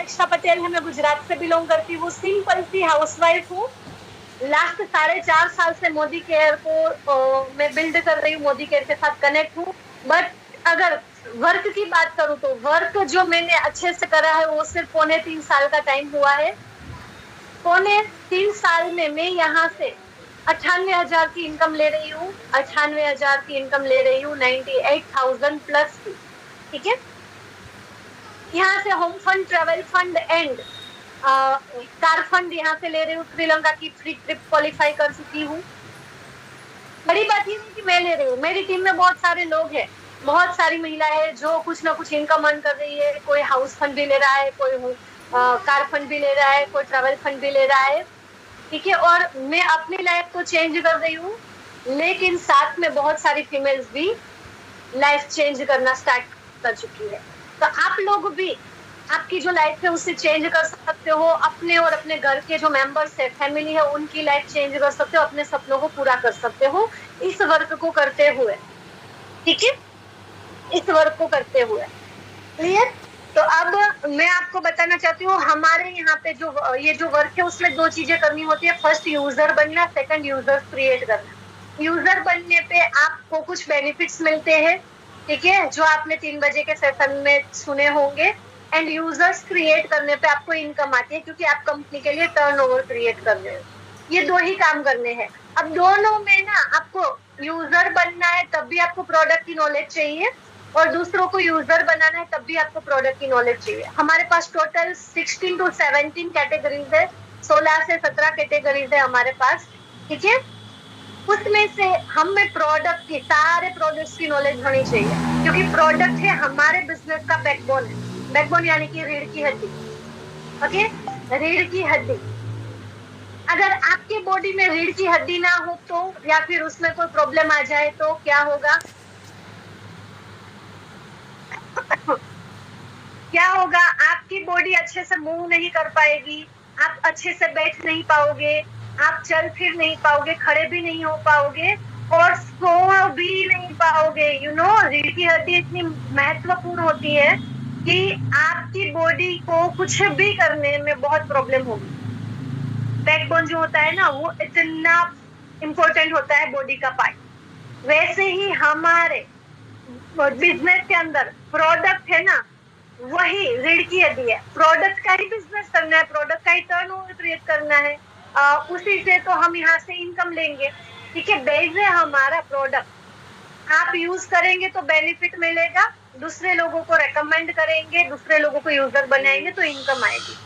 दीक्षा पटेल है, मैं गुजरात से बिलोंग करती हूँ, सिंपल सी हाउसवाइफ हूँ। लास्ट 4.5 साल से मोदी केयर को मैं बिल्ड कर रही हूँ, मोदी केयर के साथ कनेक्ट हूँ। बट अगर वर्क की बात करूँ तो वर्क जो मैंने अच्छे से करा है वो सिर्फ 3.25 साल का टाइम हुआ है। 3.25 साल में मैं यहाँ से 98,000 की इनकम ले रही हूँ, 98,000 की इनकम ले रही हूँ, 98,000 प्लस की। ठीक है, यहाँ से home fund, travel fund and car fund यहाँ से ले रही हूँ। श्रीलंका की फ्री ट्रिप क्वालिफाई कर चुकी हूँ। बड़ी बात ये नहीं कि मैं ले रही हूँ, मेरी टीम में बहुत सारे लोग हैं, बहुत सारी महिला है जो कुछ ना कुछ इनकम अर्न कर रही है। कोई हाउस फंड भी ले रहा है, कोई कार फंड भी ले रहा है, कोई ट्रेवल फंड भी ले रहा है। ठीक है, और मैं अपनी लाइफ को चेंज कर रही हूँ, लेकिन साथ में बहुत सारी फीमेल्स भी लाइफ चेंज करना स्टार्ट कर चुकी है। तो आप लोग भी आपकी जो लाइफ है उसे चेंज कर सकते हो, अपने और अपने घर के जो मेंबर्स है, फैमिली है, उनकी लाइफ चेंज कर सकते हो, अपने सपनों को पूरा कर सकते हो इस वर्क को करते हुए। ठीक है, इस वर्क को करते हुए। क्लियर? तो अब मैं आपको बताना चाहती हूँ, हमारे यहाँ पे जो ये जो वर्क है उसमें 2 चीजें करनी होती है। फर्स्ट यूजर बनना, सेकंड यूजर क्रिएट करना। यूजर बनने पे आपको कुछ बेनिफिट्स मिलते हैं, ठीक है, जो आपने 3 बजे के सेशन में सुने होंगे। एंड यूजर्स क्रिएट करने पे आपको इनकम आती है, क्योंकि आप कंपनी के लिए टर्नओवर क्रिएट कर रहे हो। ये 2 ही काम करने हैं। अब दोनों में ना आपको यूजर बनना है तब भी आपको प्रोडक्ट की नॉलेज चाहिए, और दूसरों को यूजर बनाना है तब भी आपको प्रोडक्ट की नॉलेज चाहिए। हमारे पास टोटल 16 to 17 कैटेगरीज है, 16 से 17 कैटेगरीज है हमारे पास। ठीक है, उसमें से हमें प्रोडक्ट की, सारे प्रोडक्ट्स की नॉलेज होनी चाहिए, क्योंकि प्रोडक्ट है हमारे बिजनेस का बैकबोन है। बैकबोन यानी कि रीढ़ की हड्डी। ओके, रीढ़ की हड्डी। अगर आपकी बॉडी में रीढ़ की हड्डी ना हो तो, या फिर उसमें कोई प्रॉब्लम आ जाए तो क्या होगा? क्या होगा? आपकी बॉडी अच्छे से मूव नहीं कर पाएगी, आप अच्छे से बैठ नहीं पाओगे, आप चल फिर नहीं पाओगे, खड़े भी नहीं हो पाओगे, और सो भी नहीं पाओगे। यू नो, रीढ़ की हड्डी इतनी महत्वपूर्ण होती है कि आपकी बॉडी को कुछ भी करने में बहुत प्रॉब्लम होगी। बैकबोन जो होता है ना, वो इतना इम्पोर्टेंट होता है बॉडी का पार्ट। वैसे ही हमारे बिजनेस के अंदर प्रोडक्ट है ना, वही रीढ़ की हड्डी है। प्रोडक्ट का ही बिजनेस करना है, प्रोडक्ट का ही टर्नओवर क्रिएट करना है, उसी से तो हम यहाँ से इनकम लेंगे। ठीक है, बेस है हमारा प्रोडक्ट। आप यूज करेंगे तो बेनिफिट मिलेगा, दूसरे लोगों को रेकमेंड करेंगे, दूसरे लोगों को यूजर बनाएंगे तो इनकम आएगी।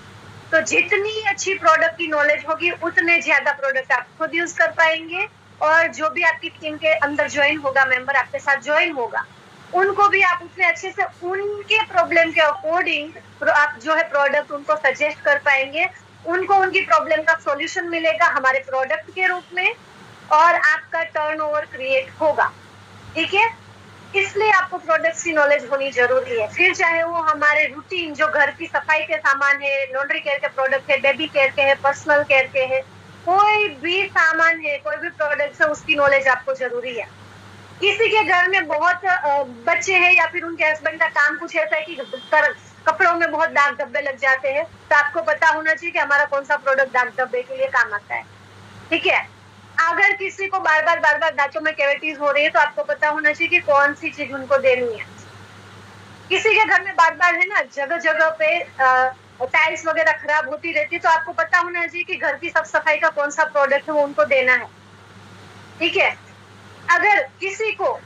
तो जितनी अच्छी प्रोडक्ट की नॉलेज होगी उतने ज्यादा प्रोडक्ट आप खुद यूज कर पाएंगे, और जो भी आपकी टीम के अंदर ज्वाइन होगा, मेंबर आपके साथ ज्वाइन होगा, उनको भी आप उतने अच्छे से उनके प्रॉब्लम के अकॉर्डिंग आप जो है प्रोडक्ट उनको सजेस्ट कर पाएंगे, उनको उनकी प्रॉब्लम का सॉल्यूशन मिलेगा हमारे प्रोडक्ट के रूप में, और आपका टर्नओवर क्रिएट होगा। ठीक है, इसलिए आपको प्रोडक्ट्स की नॉलेज होनी जरूरी है। फिर चाहे वो हमारे रूटीन जो घर की सफाई के सामान है, लॉन्ड्री केयर के प्रोडक्ट है, बेबी केयर के है, पर्सनल केयर के है, कोई भी सामान है, कोई भी प्रोडक्ट है, उसकी नॉलेज आपको जरूरी है। किसी के घर में बहुत बच्चे हैं, या फिर उनके हस्बैंड का काम कुछ ऐसा है कि कपड़ों में बहुत दाग धब्बे लग जाते हैं, तो आपको पता होना चाहिए कि हमारा कौन सा प्रोडक्ट दाग धब्बे के लिए काम आता है। ठीक है, अगर किसी को बार बार दांतों में कैविटीज हो रही है तो आपको पता होना चाहिए कि कौन सी चीज उनको देनी है। किसी के घर में बार है ना, जगह जगह पे टाइल्स वगैरह खराब होती रहती है, तो आपको पता होना चाहिए कि घर की साफ सफाई का कौन सा प्रोडक्ट है वो उनको देना है। ठीक है, अगर किसी को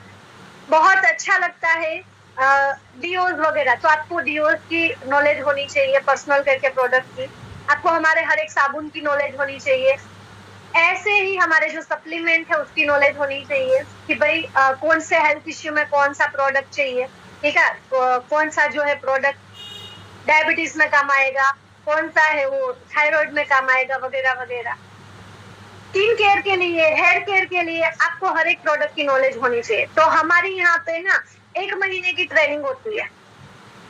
बहुत अच्छा लगता है डिओज वगैरह, तो आपको डिओज की नॉलेज होनी चाहिए, पर्सनल केयर के प्रोडक्ट की। आपको हमारे हर एक साबुन की नॉलेज होनी चाहिए। ऐसे ही हमारे जो सप्लीमेंट है उसकी नॉलेज होनी चाहिए कि भाई कौन से हेल्थ इश्यू में कौन सा प्रोडक्ट चाहिए। ठीक है, कौन सा जो है प्रोडक्ट डायबिटीज में काम आएगा, कौन सा है वो थायराइड में काम आएगा, वगैरह वगैरह। स्किन केयर के लिए, हेयर केयर के लिए आपको हर एक प्रोडक्ट की नॉलेज होनी चाहिए। तो हमारी यहाँ पे ना 1 महीने की ट्रेनिंग होती है,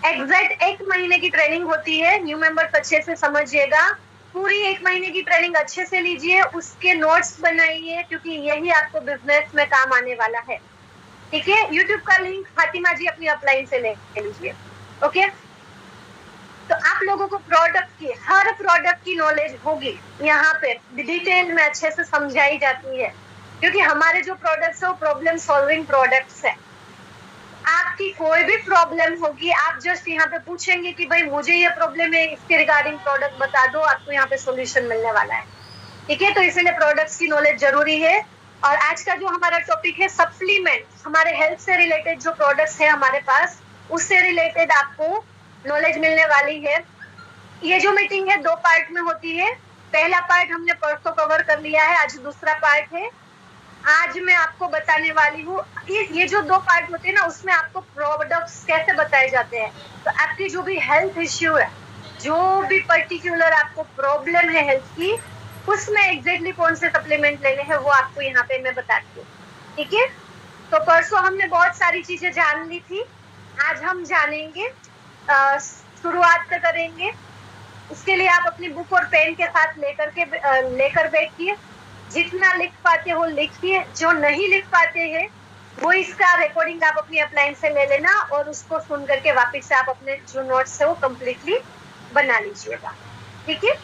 एग्जैक्ट 1 महीने की ट्रेनिंग होती है। न्यू मेंबर्स अच्छे से समझिएगा, पूरी 1 महीने की ट्रेनिंग अच्छे से लीजिए, उसके नोट्स बनाइए, क्योंकि यही आपको बिजनेस में काम आने वाला है। ठीक है, यूट्यूब का लिंक फातिमा जी अपनी अपलाइन से ले लीजिए। ओके, तो आप लोगों को प्रोडक्ट की, हर प्रोडक्ट की नॉलेज होगी, यहाँ पे डिटेल में अच्छे से समझाई जाती है, क्योंकि हमारे जो प्रोडक्ट्स है वो प्रॉब्लम सॉल्विंग प्रोडक्ट्स है। आपकी कोई भी प्रॉब्लम होगी, आप जस्ट यहाँ पे पूछेंगे कि भाई मुझे ये प्रॉब्लम है, इसके रिगार्डिंग प्रोडक्ट बता दो, आपको यहाँ पे सॉल्यूशन मिलने वाला है। ठीक है, तो इसीलिए प्रोडक्ट्स की नॉलेज जरूरी है। और आज का जो हमारा टॉपिक है सप्लीमेंट, हमारे हेल्थ से रिलेटेड जो प्रोडक्ट्स है हमारे पास, उससे रिलेटेड आपको नॉलेज मिलने वाली है। ये जो मीटिंग है 2 पार्ट में होती है। पहला पार्ट हमने परसों कवर कर लिया है, आज दूसरा पार्ट है। आज मैं आपको बताने वाली हूँ, ये जो 2 पार्ट होते हैं ना, उसमें आपको प्रोडक्ट्स कैसे बताए जाते हैं। तो आपकी जो भी हेल्थ इश्यू है, जो भी पर्टिकुलर आपको प्रॉब्लम है हेल्थ की, उसमें एग्जैक्टली कौन से सप्लीमेंट लेने हैं वो आपको यहाँ पे मैं बताती हूँ। ठीक है, तो परसों हमने बहुत सारी चीजें जान ली थी, आज हम जानेंगे, शुरुआत करेंगे। उसके लिए आप अपनी बुक और पेन के साथ लेकर बैठिए। जितना लिख पाते हो लिखिए, जो नहीं लिख पाते हैं वो इसका रिकॉर्डिंग आप अपनी अप्लायंस से ले लेना और उसको सुन करके वापस से आप अपने जो नोट्स है वो कम्प्लीटली बना लीजिएगा। ठीक है,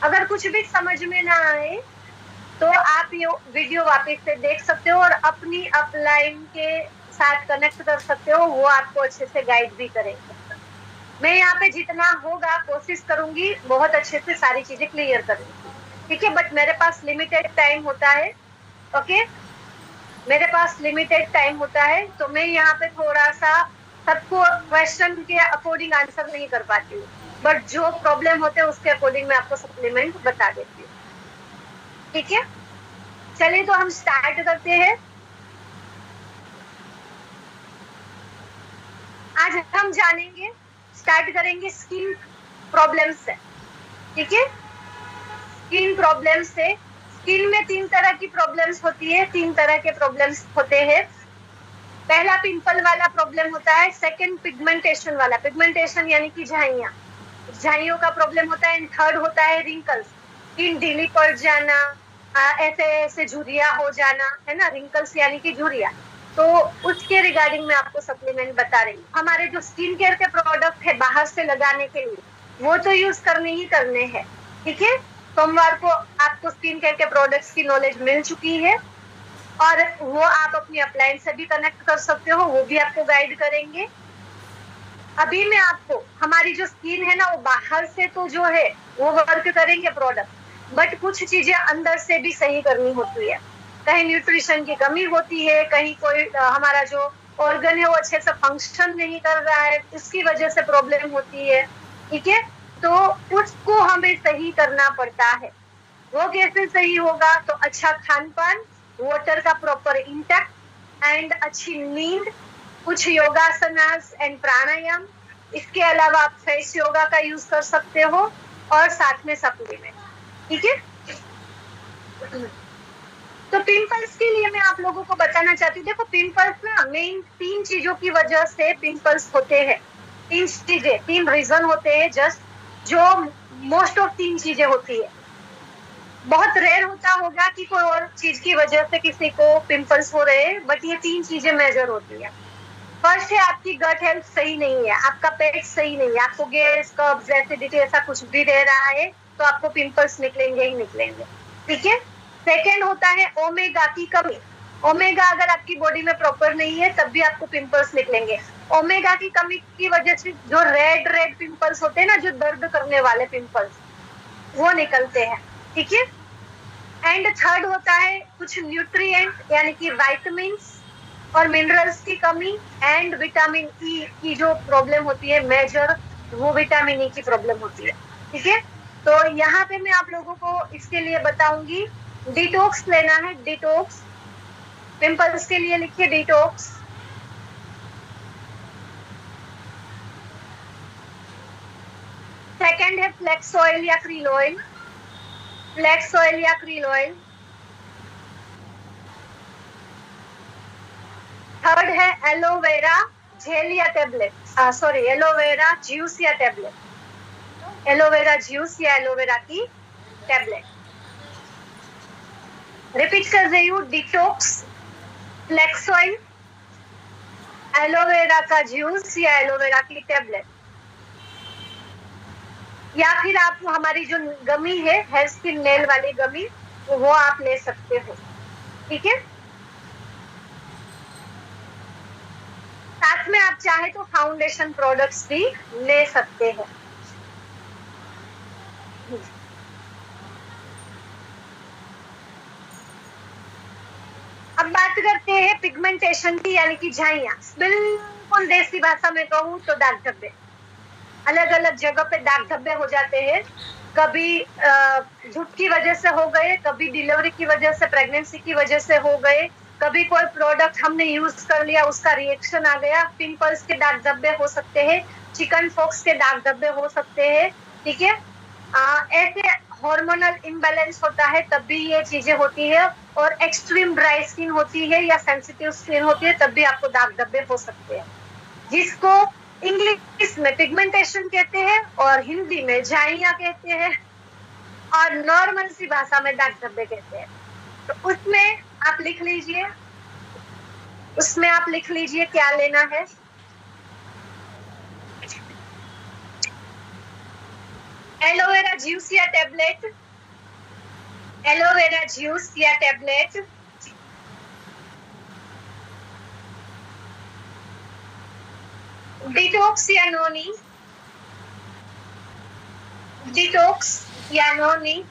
अगर कुछ भी समझ में ना आए तो आप ये वीडियो वापस से देख सकते हो और अपनी अपलाइन के साथ कनेक्ट कर सकते हो, वो आपको अच्छे से गाइड भी करेंगे। मैं यहाँ पे जितना होगा कोशिश करूंगी बहुत अच्छे से सारी चीजें क्लियर करने की। ठीक है, बट मेरे पास लिमिटेड टाइम होता है। ओके, मेरे पास लिमिटेड टाइम होता है, तो मैं यहाँ पे थोड़ा सा सबको क्वेश्चन के अकॉर्डिंग आंसर नहीं कर पाती हूँ, बट जो प्रॉब्लम होते हैं उसके अकॉर्डिंग मैं आपको सप्लीमेंट बता देती हूँ। ठीक है, चलिए तो हम स्टार्ट करते हैं। आज हम जानेंगे, स्टार्ट करेंगे स्किन प्रॉब्लम से। ठीक है, स्किन प्रॉब्लम से, स्किन में 3 तरह की प्रॉब्लम्स होती है, 3 तरह के प्रॉब्लम्स होते हैं। पहला पिंपल वाला प्रॉब्लम होता है, सेकंड पिगमेंटेशन वाला, पिगमेंटेशन यानी कि झाइयों का प्रॉब्लम होता है, एंड थर्ड होता है रिंकल्स, स्किन ढीली पड़ जाना, ऐसे झुर्रिया हो जाना, है ना, रिंकल्स यानी कि झुर्रिया। तो उसके रिगार्डिंग मैं आपको सप्लीमेंट बता रही हूँ। हमारे जो स्किन केयर के प्रोडक्ट है बाहर से लगाने के लिए, वो तो यूज करने ही करने हैं। ठीक है, सोमवार को आपको स्किन केयर के प्रोडक्ट्स की नॉलेज मिल चुकी है और वो आप अपनी अप्लायंस से भी कनेक्ट कर सकते हो, वो भी आपको गाइड करेंगे। अभी मैं आपको, हमारी जो स्किन है ना, वो बाहर से तो जो है वो वर्क करेंगे प्रोडक्ट, बट कुछ चीजें अंदर से भी सही करनी होती है। कहीं न्यूट्रिशन की कमी होती है, कहीं कोई हमारा जो ऑर्गन है वो अच्छे से फंक्शन नहीं कर रहा है, इसकी वजह से प्रॉब्लम होती है। ठीक है, तो उसको हमें सही करना पड़ता है। वो कैसे सही होगा? तो अच्छा खान पान, वाटर का प्रॉपर इंटेक एंड अच्छी नींद, कुछ योगासनास एंड प्राणायाम, इसके अलावा आप फ्रेश योगा का यूज कर सकते हो और साथ में सप्लीमेंट। ठीक है, तो पिंपल्स के लिए मैं आप लोगों को बताना चाहती हूँ। देखो, पिंपल्स ना मेन 3 चीजों की वजह से पिंपल्स होते हैं। 3 रीजन होते हैं, जस्ट जो मोस्ट ऑफ 3 चीजें होती है। बहुत रेयर होता होगा कि कोई और चीज की वजह से किसी को पिंपल्स हो रहे हैं, बट ये 3 चीजें मेजर होती है। फर्स्ट है आपकी गट हेल्थ सही नहीं है, आपका पेट सही नहीं है, आपको गैस, कब्ज, एसिडिटी ऐसा कुछ भी रह रहा है तो आपको पिंपल्स निकलेंगे ही निकलेंगे। ठीक है, सेकेंड होता है ओमेगा की कमी। ओमेगा अगर आपकी बॉडी में प्रॉपर नहीं है तब भी आपको पिंपल्स निकलेंगे। ओमेगा की कमी की वजह से जो रेड पिंपल्स होते हैं ना, जो दर्द करने वाले पिंपल्स, वो निकलते हैं। ठीक है, एंड थर्ड होता है कुछ न्यूट्रिएंट यानी कि विटामिन और मिनरल्स की कमी, एंड विटामिन ई की जो प्रॉब्लम होती है मेजर, वो विटामिन ई की प्रॉब्लम होती है। ठीक है, तो यहाँ पे मैं आप लोगों को इसके लिए बताऊंगी, डिटॉक्स लेना है। डिटॉक्स पिंपल्स के लिए लिखिए डिटॉक्स। सेकंड है फ्लेक्स ऑयल या क्रील ऑयल, फ्लेक्स ऑयल या क्रील ऑयल। थर्ड है एलोवेरा जेल या टेबलेट, सॉरी एलोवेरा जूस या टेबलेट, एलोवेरा जूस या एलोवेरा की टेबलेट। रिपीट कर रही हूँ, डिटॉक्स, फ्लेक्स ऑयल, एलोवेरा का जूस या एलोवेरा की टेबलेट। या फिर आप हमारी जो गमी है हेयर स्किन नेल वाली गमी, वो आप ले सकते हो। ठीक है, साथ में आप चाहे तो फाउंडेशन प्रोडक्ट्स भी ले सकते हैं। अब बात करते हैं पिगमेंटेशन की, यानी कि झाइयां। बिल्कुल देसी भाषा में कहूँ तो दाग धब्बे। अलग अलग जगह पे दाग धब्बे हो जाते हैं। कभी धूप की वजह से हो गए, कभी डिलीवरी की वजह से, प्रेगनेंसी की वजह से हो गए, कभी कोई प्रोडक्ट हमने यूज कर लिया उसका रिएक्शन आ गया, पिंपल्स के दाग धब्बे हो सकते हैं, चिकन पॉक्स के दाग धब्बे हो सकते हैं। ठीक है, ऐसे हार्मोनल इम्बैलेंस होता है तब भी ये चीजें होती है, और एक्सट्रीम ड्राई स्किन होती है या सेंसिटिव स्किन होती है तब भी आपको दाग धब्बे हो सकते हैं, जिसको इंग्लिश में पिगमेंटेशन कहते हैं और हिंदी में झाइयां कहते हैं और नॉर्मल सी भाषा में दाग धब्बे कहते हैं। तो उसमें आप लिख लीजिए, उसमें आप लिख लीजिए क्या लेना है। एलोवेरा जूस या टेबलेट, एलोवेरा जूस या टेबलेट, डिटॉक्स या नोनी, डिटॉक्स या नोनी,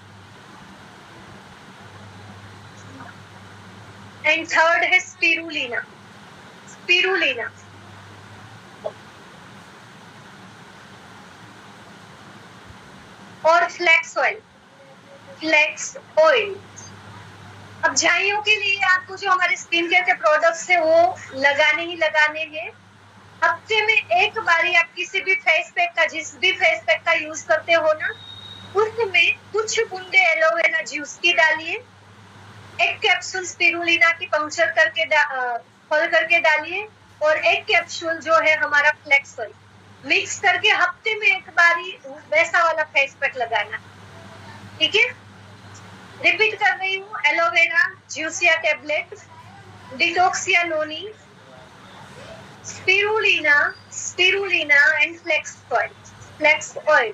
एंड थर्ड है स्पिरुलिना, स्पिरुलिना। और फ्लैक्स ऑयल, फ्लैक्स ऑयल। अब झाइयों के लिए आपको जो हमारे स्किन केयर के प्रोडक्ट्स है वो लगाने ही लगाने हैं। हफ्ते में एक बारी आप किसी भी फेस पैक का, जिस भी फेस पैक का यूज करते हो ना, उसमें कुछ बूंदे एलोवेरा जूस की डालिए, एक कैप्सूल स्पिरुलिना की पंक्चर करके खोल करके डालिए, और एक कैप्सूल जो है हमारा फ्लैक्स ऑयल, मिक्स करके हफ्ते में एक बारी वैसा वाला फेस पैक लगाना। ठीक है, रिपीट कर रही हूँ, एलोवेरा जूस या टेबलेट, डिटॉक्स या noni, spirulina, spirulina and flax oil, flax oil.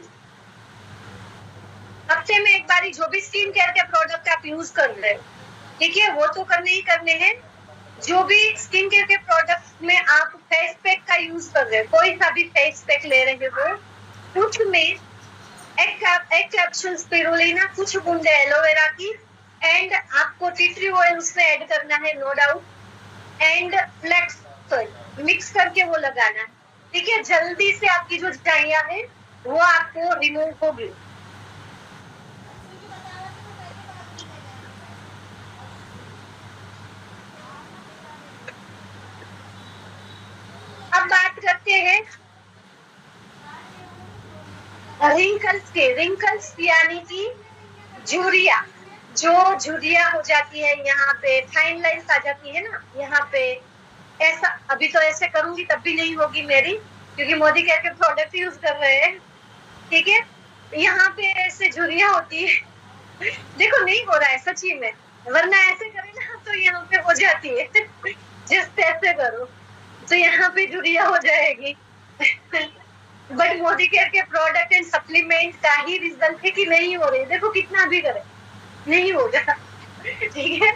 हफ्ते में एक बारी जो भी स्किन केयर के प्रोडक्ट आप यूज कर रहे हो, ठीक है, वो तो करने ही करने हैं। जो भी स्किन केयर के प्रोडक्ट में आप फेस पैक का यूज कर रहे हो, कोई सा भी फेस पैक ले रहे हो, उसमें एक कैप्सूल स्पिरुलिना, कुछ बूंदे एलोवेरा की, एंड आपको टी ट्री ऑयल उसमें ऐड करना है, no doubt, and flax oil mix करके वो लगाना है। ठीक है, जल्दी से आपकी जो झाइयां है वो आपको रिमूव होगी। अब बात करते हैं रिंकल्स के। रिंकल्स यानी कि झुर्रिया, जो झुर्रिया हो जाती है, यहाँ पे फाइन लाइन्स आ जाती है ना, यहाँ पे ऐसा, अभी तो ऐसे करूंगी तब भी नहीं होगी मेरी, क्योंकि मोदी केयर के प्रोडक्ट यूज कर रहे हैं। ठीक है, यहाँ पे ऐसे झुर्रिया होती है, देखो नहीं हो रहा है सच्ची में, वरना ऐसे करे ना तो यहाँ पे हो जाती है, जिस ऐसे करो तो यहाँ पे झुर्रिया हो जाएगी। बट मोदी केयर के प्रोडक्ट एंड सप्लीमेंट का ही रिजल्ट है कि नहीं हो रही, देखो कितना भी करे नहीं होगा। ठीक है,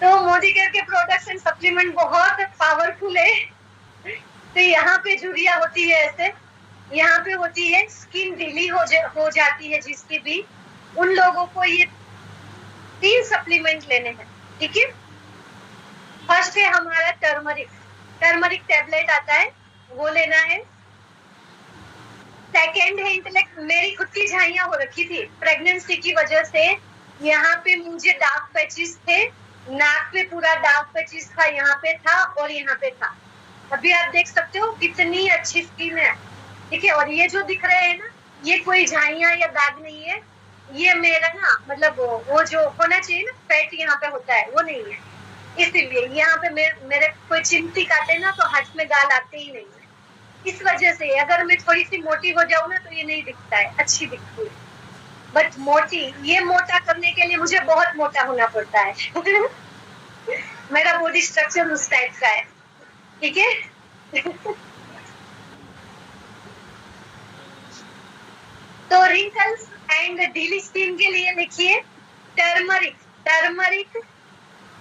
तो मोदी केयर के प्रोडक्ट्स एंड सप्लीमेंट बहुत पावरफुल है। तो यहाँ पे झुर्रिया होती है ऐसे, यहाँ पे होती है स्किन ढीली हो जाती है जिसकी भी, उन लोगों को ये 3 सप्लीमेंट लेने हैं। ठीक है, फर्स्ट है हमारा टर्मरिक, टर्मरिक टेबलेट आता है, वो लेना है। सेकेंड है इंटेलेक्ट, मेरी खुद की झाइयां हो रखी थी प्रेगनेंसी की वजह से, यहाँ पे मुझे डार्क पैचेस थे, नाक पे पूरा डार्क पैचेस था, यहाँ पे था और यहाँ पे था। अभी आप देख सकते हो कितनी अच्छी स्किन है। ठीक है, और ये जो दिख रहे हैं ना, ये कोई झाइयां या दाग नहीं है, ये मेरा ना मतलब वो जो होना चाहिए ना फैट यहाँ पे होता है वो नहीं है, इसीलिए यहाँ पे मेरे कोई चिमटी काटे ना तो हाथ में गाल आते ही नहीं है। इस वजह से अगर मैं थोड़ी सी मोटी हो जाऊँ ना तो ये नहीं दिखता है, अच्छी दिखती है। बट मोटी, ये मोटा करने के लिए मुझे बहुत मोटा होना पड़ता है। मेरा बॉडी स्ट्रक्चर उस टाइप का है। ठीक है। रिंकल्स एंड ढीली स्किन के लिए लिखिए टर्मरिक, टर्मरिक।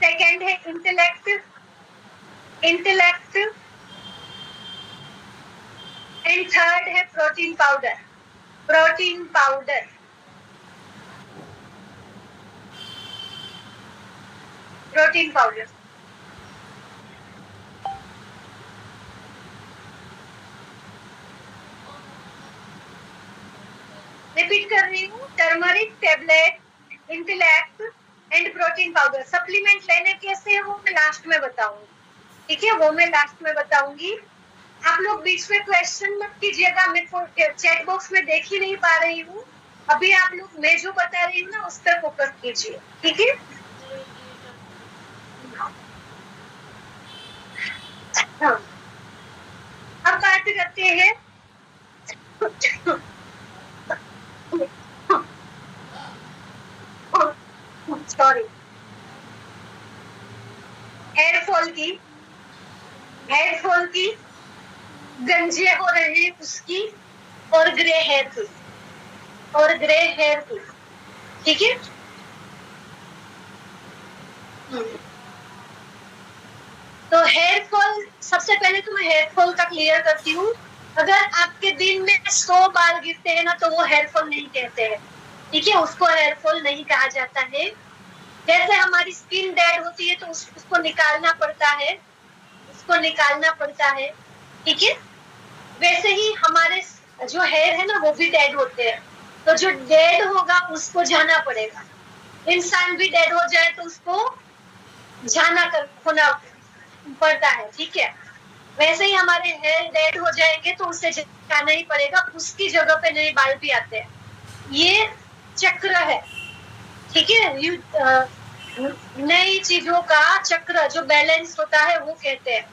सेकेंड है इंटेलेक्ट, इंटेलेक्ट। एंड थर्ड है protein powder, protein powder. Protein powder. Repeat कर रही हूँ, turmeric tablet, intellect and protein powder. Supplement लेने कैसे हो मैं लास्ट में बताऊंगी, ठीक है, वो मैं लास्ट में बताऊंगी। आप लोग बीच में क्वेश्चन मत कीजिएगा, मैं चैट बॉक्स में देख ही नहीं पा रही हूँ। अभी आप लोग मैं जो बता रही हूँ ना उस पर फोकस कीजिए, ठीक है। हाँ, अब बात करते हैं सॉरी, हेयर फॉल की, हेयर फॉल की, गंजे हो रहे हैं उसकी, और ग्रे हेयर की, और ग्रे हेयर की, ठीक है। तो हेयर फॉल, सबसे पहले तो मैं हेयर फॉल का क्लियर करती हूँ। अगर आपके दिन में 100 बाल गिरते हैं ना तो वो हेयर फॉल नहीं कहते हैं, ठीक है, उसको हेयर फॉल नहीं कहा जाता है। जैसे हमारी स्किन डेड होती है तो उसको निकालना पड़ता है, उसको निकालना पड़ता है, ठीक है। वैसे ही हमारे जो हेयर है ना वो भी डेड होते हैं, तो जो डेड होगा उसको जाना पड़ेगा। इंसान भी डेड हो जाए तो उसको जाना कर होना पड़ता है, ठीक है। वैसे ही हमारे हेयर डेड हो जाएंगे तो उसे जाना ही पड़ेगा, उसकी जगह पे नए बाल भी आते हैं। ये चक्र है, ठीक है। नई चीजों का चक्र जो बैलेंस होता है वो कहते हैं।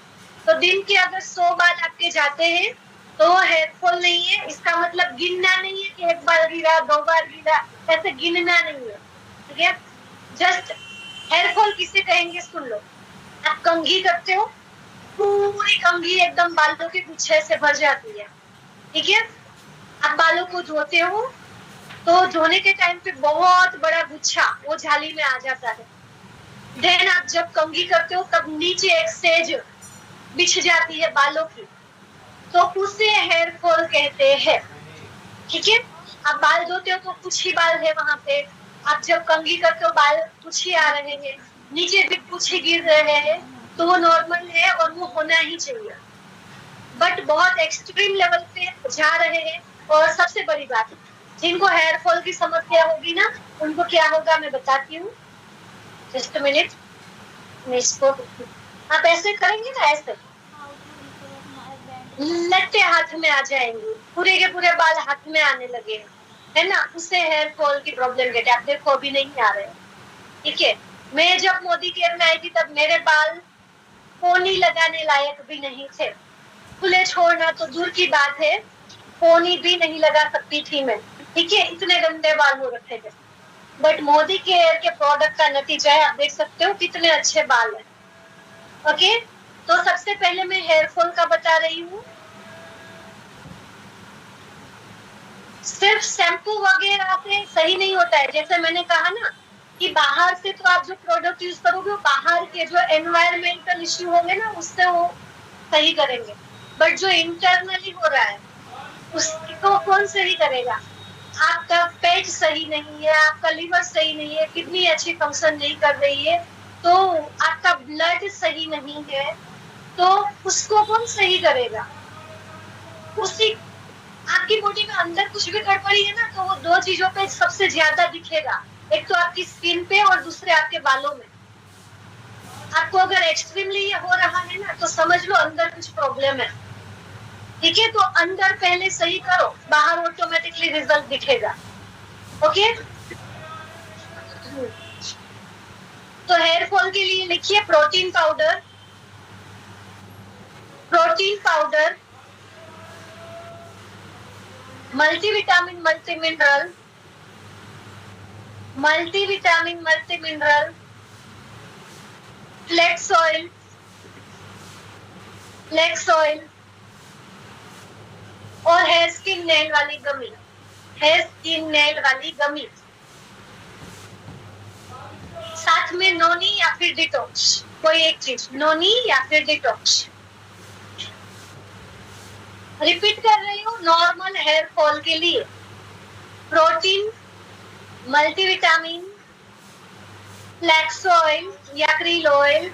तो दिन के अगर 100 बाल आपके जाते हैं तो हेयर फॉल नहीं है, इसका मतलब गिनना नहीं है कि 1 बार गिरा 2 बार गिरा, ऐसे गिनना नहीं है, ठीक है। जस्ट हेयर फॉल किसे कहेंगे सुन लो। आप कंघी करते हो, पूरी कंघी एकदम बालों के गुच्छे से भर जाती है, ठीक है। आप बालों को धोते हो तो धोने के टाइम पे बहुत बड़ा गुच्छा वो झाली में आ जाता है। देन आप जब कंघी करते हो तब नीचे एक सेज बिछ जाती है बालों की, तो उसे हेयर फॉल कहते हैं, ठीक है। आप बाल धोते हो तो कुछ ही बाल है वहां पे, आप जब कंघी करते हो बाल कुछ ही आ रहे हैं, नीचे भी कुछ ही गिर रहे हैं, तो वो नॉर्मल है और वो होना ही चाहिए। बट बहुत एक्सट्रीम लेवल पे जा रहे हैं। और सबसे बड़ी बात, जिनको हेयर फॉल की समस्या होगी ना उनको क्या होगा मैं बताती हूँ, जस्ट मिनट। मैं इसको आप ऐसे करेंगे ना, ऐसे लट्टे हाथ में आ जाएंगे, पूरे के पूरे बाल हाथ में आने लगे, है ना, उससे हेयर फॉल की प्रॉब्लम कहते हैं। आप देखो अभी नहीं आ रहे, ठीक है। मैं जब मोदी केयर में आई थी तब मेरे बाल पोनी लगाने लायक भी नहीं थे, खुले छोड़ना तो दूर की बात है, पोनी भी नहीं लगा सकती थी मैं, ठीक है, इतने गंदे बाल हो रखे थे। बट मोदी केयर के प्रोडक्ट का नतीजा है, आप देख सकते हो कितने अच्छे बाल है, ओके। तो सबसे पहले मैं हेयर फॉल का बता रही हूँ। सिर्फ शैम्पू वगैरह से सही नहीं होता है, जैसे मैंने कहा ना कि बाहर से तो आप जो प्रोडक्ट यूज करोगे बाहर के जो एनवायरमेंटल इश्यू होंगे ना उससे वो सही करेंगे, बट जो इंटरनली हो रहा है उसको कौन सही करेगा। आपका पेट सही नहीं है, आपका लिवर सही नहीं है, किडनी अच्छी फंक्शन नहीं कर रही है, तो आपका ब्लड सही नहीं है, तो उसको कौन सही करेगा। उसी आपकी बॉडी में अंदर कुछ भी गड़बड़ी है ना तो वो 2 चीजों पे सबसे ज्यादा दिखेगा, एक तो आपकी स्किन पे और दूसरे आपके बालों में। आपको अगर एक्सट्रीमली ये हो रहा है ना तो समझ लो अंदर कुछ प्रॉब्लम है, ठीक है। तो अंदर पहले सही करो, बाहर ऑटोमेटिकली रिजल्ट दिखेगा, ओके। तो हेयर फॉल के लिए लिखिए protein powder, protein powder, multivitamin multi mineral, multivitamin multi mineral, flax oil, flax oil और हेयर स्किन नेल वाली गमी, है स्किन नेल वाली गमी, साथ में नोनी या फिर डिटॉक्स, कोई एक चीज, नोनी या फिर डिटॉक्स। रिपीट कर रही हूँ, नॉर्मल हेयर फॉल के लिए प्रोटीन, मल्टीविटामिन, फ्लैक्स ऑयल या krill oil,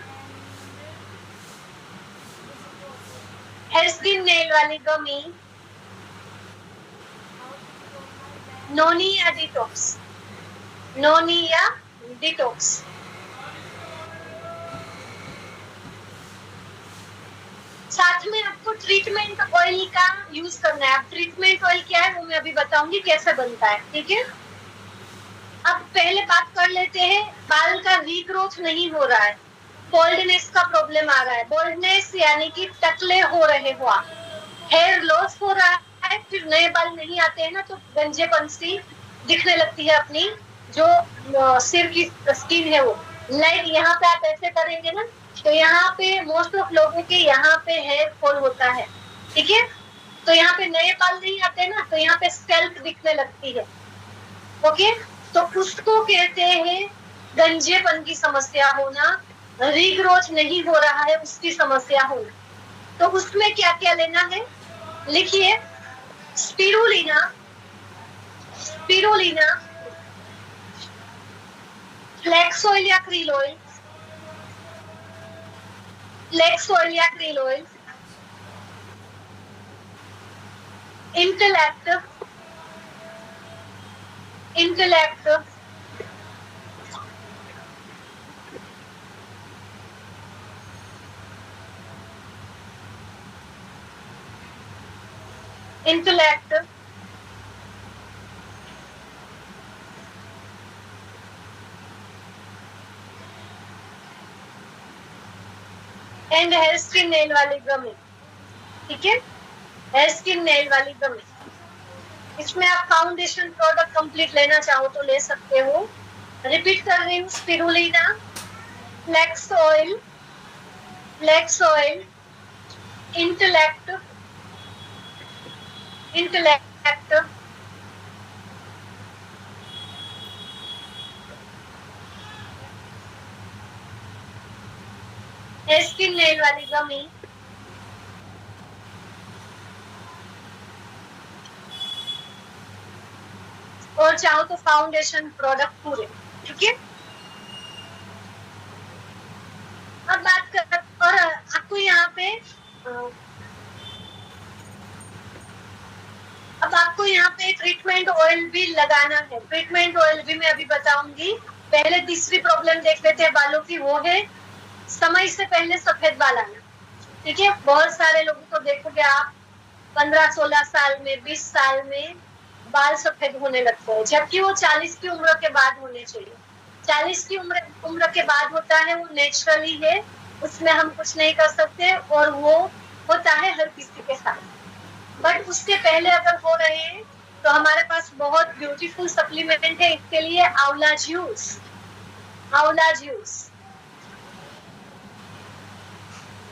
hair skin nail वाली गमी, नोनी या डिटॉक्स, नोनी या डिटॉक्स। साथ में आपको ट्रीटमेंट ऑयल का यूज करना है। अब ट्रीटमेंट ऑयल क्या है वो मैं अभी बताऊंगी कैसे बनता है, ठीक है। अब पहले बात कर लेते हैं, बाल का रीग्रोथ नहीं हो रहा है, बोल्डनेस का प्रॉब्लम आ रहा है। बोल्डनेस यानी कि टकले हो रहे हो आप, हेयर लॉस हो रहा है, फिर नए बाल नहीं आते हैं ना, तो गंजेपन सी दिखने लगती है अपनी जो सिर की स्किन है वो। लाइक यहाँ पे आप ऐसे करेंगे ना, तो यहाँ पे मोस्ट ऑफ लोगों के यहाँ पे हेयर फॉल होता है, ठीक है। तो यहाँ पे नए बाल नहीं आते ना, तो यहाँ पे स्कैल्प दिखने लगती है, ओके। तो उसको कहते हैं गंजेपन की समस्या होना, रीग्रोथ नहीं हो रहा है उसकी समस्या होना। तो उसमें क्या क्या लेना है, लिखिए, स्पिरुलिना, स्पिरुलिना, फ्लैक्स ऑयल या क्रील ऑयल, फ्लैक्स ऑयल या krill oil, intellect, intellect, intellect, and hair skin nail वाली गमी, ठीक है, हेयर स्किन नेल वाली गमी। इसमें आप फाउंडेशन प्रोडक्ट कंप्लीट लेना चाहो तो ले सकते हो। रिपीट कर रही हूँ, spirulina, flax oil, flax oil, intellect, intellect, hair skin nail वाली गमी, और चाहो तो फाउंडेशन प्रोडक्ट पूरे, ठीक है। अब बात कर, और आपको यहाँ पे अब आपको यहाँ पे ट्रीटमेंट ऑयल भी लगाना है। ट्रीटमेंट ऑयल भी मैं अभी बताऊंगी। पहले तीसरी प्रॉब्लम देख लेते हैं बालों की, वो है समय से पहले सफेद बाल आना, ठीक है। बहुत सारे लोगों को देखोगे आप 15-16 साल में, 20 साल में बाल सफेद होने लगते हैं, जबकि वो 40 की उम्र के बाद होने चाहिए। 40 की उम्र के बाद होता है, वो नेचुरली है, उसमें हम कुछ नहीं कर सकते, और वो होता है हर किसी के साथ। बट उसके पहले अगर हो रहे हैं तो हमारे पास बहुत ब्यूटीफुल सप्लीमेंट है इसके लिए, आंवला जूस, आंवला जूस।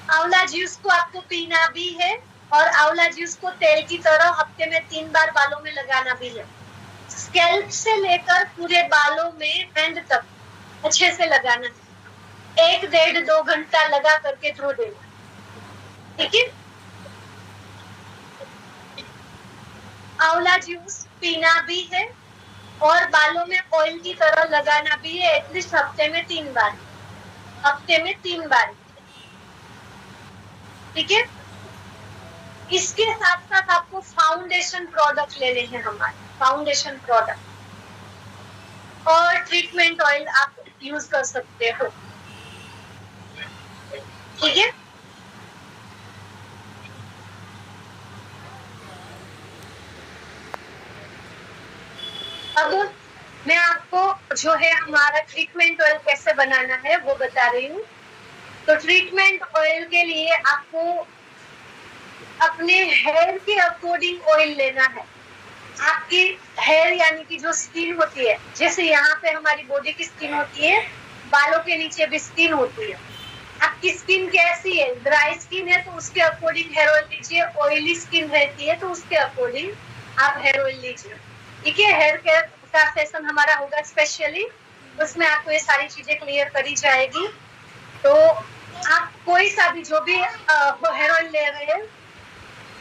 आंवला जूस को आपको पीना भी है, और आंवला जूस को तेल की तरह हफ्ते में 3 बार बालों में लगाना भी है। स्कैल्प से लेकर पूरे बालों में एंड तक अच्छे से लगाना है, 1-1.5-2 घंटा लगा करके धो देना, ठीक है। आंवला जूस पीना भी है और बालों में ऑयल की तरह लगाना भी है, एटलीस्ट हफ्ते में 3 बार, हफ्ते में 3 बार, ठीक है। इसके साथ साथ आपको फाउंडेशन प्रोडक्ट लेने हैं हमारे, फाउंडेशन प्रोडक्ट और ट्रीटमेंट ऑयल आप यूज कर सकते हो, ठीक है। अब मैं आपको जो है हमारा ट्रीटमेंट ऑयल कैसे बनाना है वो बता रही हूँ। तो ट्रीटमेंट ऑयल के लिए आपको अपने हेयर के अकॉर्डिंग ऑयल लेना है। आपकी हेयर यानी कि जो स्किन होती है, जैसे यहाँ पे हमारी बॉडी की स्किन होती है, बालों के नीचे भी स्किन होती है। आपकी स्किन कैसी है, ड्राई स्किन है तो उसके अकॉर्डिंग हेयर ऑयल लीजिए, ऑयली स्किन रहती है तो उसके अकॉर्डिंग आप हेयर ऑयल लीजिए, ठीक है। हेयर केयर का सेशन हमारा होगा स्पेशली, उसमें आपको ये सारी चीजें क्लियर करी जाएगी। तो आप कोई सा भी जो भी हेयर ऑयल ले रहे हैं,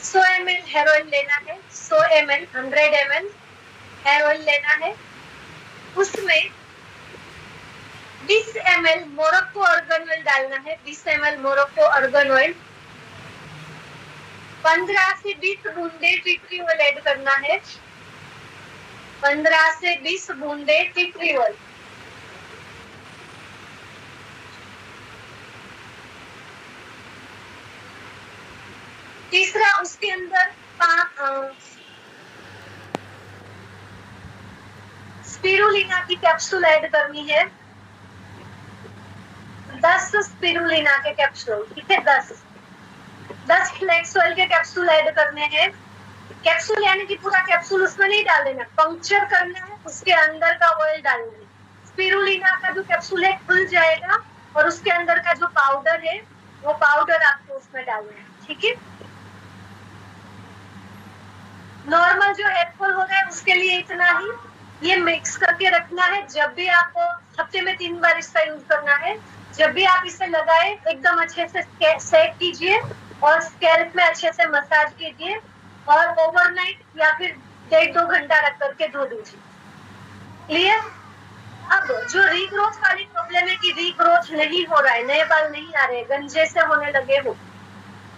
100 ml हेयर ऑयल लेना है, 100 ml 100 ml हेयर ऑयल लेना है। उसमें 20 ml मोरक्को आर्गन ऑयल डालना है, 20 ml मोरक्को आर्गन ऑयल। 15 से 20 बूंदे टिटरी ऑयल ऐड करना है, 15 से 20 बूंदे टिटरी ऑयल। तीसरा, उसके अंदर स्पिरुलिना की कैप्सूल ऐड करनी है, 10 स्पिरुलिना के कैप्सूल, ठीक है। 10 फ्लेक्स ऑयल के कैप्सूल ऐड करने हैं। कैप्सूल यानी कि पूरा कैप्सूल उसमें नहीं डाल देना, पंक्चर करना है, उसके अंदर का ऑयल डालना है। स्पिरुलिना का जो कैप्सूल है खुल जाएगा और उसके अंदर का जो पाउडर है वो पाउडर आपको उसमें डालना है, ठीक है। नॉर्मल जो हेयर फॉल हो रहा है उसके लिए इतना ही, ये मिक्स करके रखना है। जब भी आपको हफ्ते में 3 बार इसका यूज करना है, जब भी आप इसे लगाए एकदम अच्छे से सेक कीजिए और स्कैल्प में अच्छे से मसाज कीजिए और ओवरनाइट या फिर 1.5-2 घंटा रख करके धो दीजिए। क्लियर। अब जो रीग्रोथ वाली प्रॉब्लम है कि रीग्रोथ नहीं हो रहा है, नए बाल नहीं आ रहे, गंजे से होने लगे हो,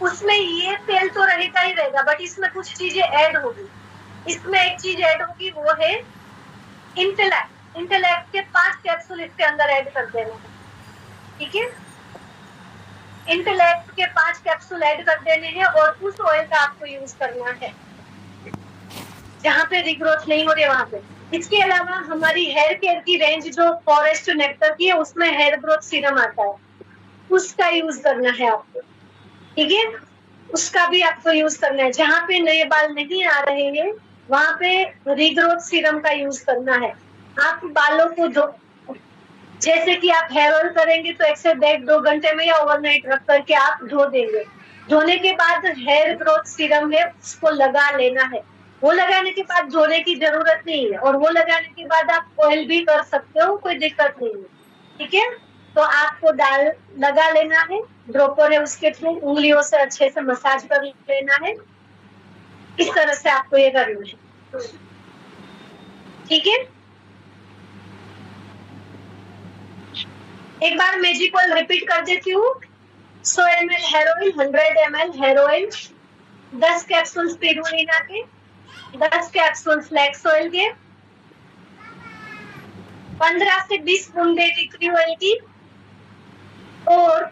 उसमें ये तेल तो रहेगा ही रहेगा, बट इसमें कुछ चीजें ऐड होगी। इसमें एक चीज ऐड होगी, वो है इंटेलेक्ट। इंटेलेक्ट के 5 कैप्सूल इसके अंदर ऐड कर देना है, ठीक है। इंटेलेक्ट के 5 कैप्सूल ऐड कर देने हैं और उस ऑयल का आपको यूज करना है जहां पे रिग्रोथ नहीं हो रही है वहां पे। इसके अलावा हमारी हेयर केयर की रेंज जो फॉरेस्ट नेक्टर की है, उसमें हेयर ग्रोथ सीरम आता है, उसका यूज करना है आपको, ठीक है। उसका भी आपको यूज करना है। जहां पे नए बाल नहीं आ रहे हैं वहां पे रीग्रोथ सीरम का यूज करना है। आप बालों को जैसे कि आप हेयर ऑयल करेंगे तो 1 से 1.5-2 घंटे में या ओवरनाइट रख करके आप धो देंगे। धोने के बाद हेयर ग्रोथ सीरम है उसको लगा लेना है। वो लगाने के बाद धोने की जरूरत नहीं है, और वो लगाने के बाद आप ऑयल भी कर सकते हो, कोई दिक्कत नहीं है, ठीक है। तो आपको लगा लेना है, ड्रॉपर है उसके थ्रू उंगलियों से अच्छे से मसाज कर लेना है। इस तरह से आपको ये करना है, ठीक है। एक बार मैजिक ऑयल रिपीट कर देती हूँ। 100 ml hair oil, 100 ml hair oil, 10 capsule spirulina के, 10 कैप्सूल फ्लैक्स ऑयल के, 15 से 20 बूंदे टिकरी ऑयल की, और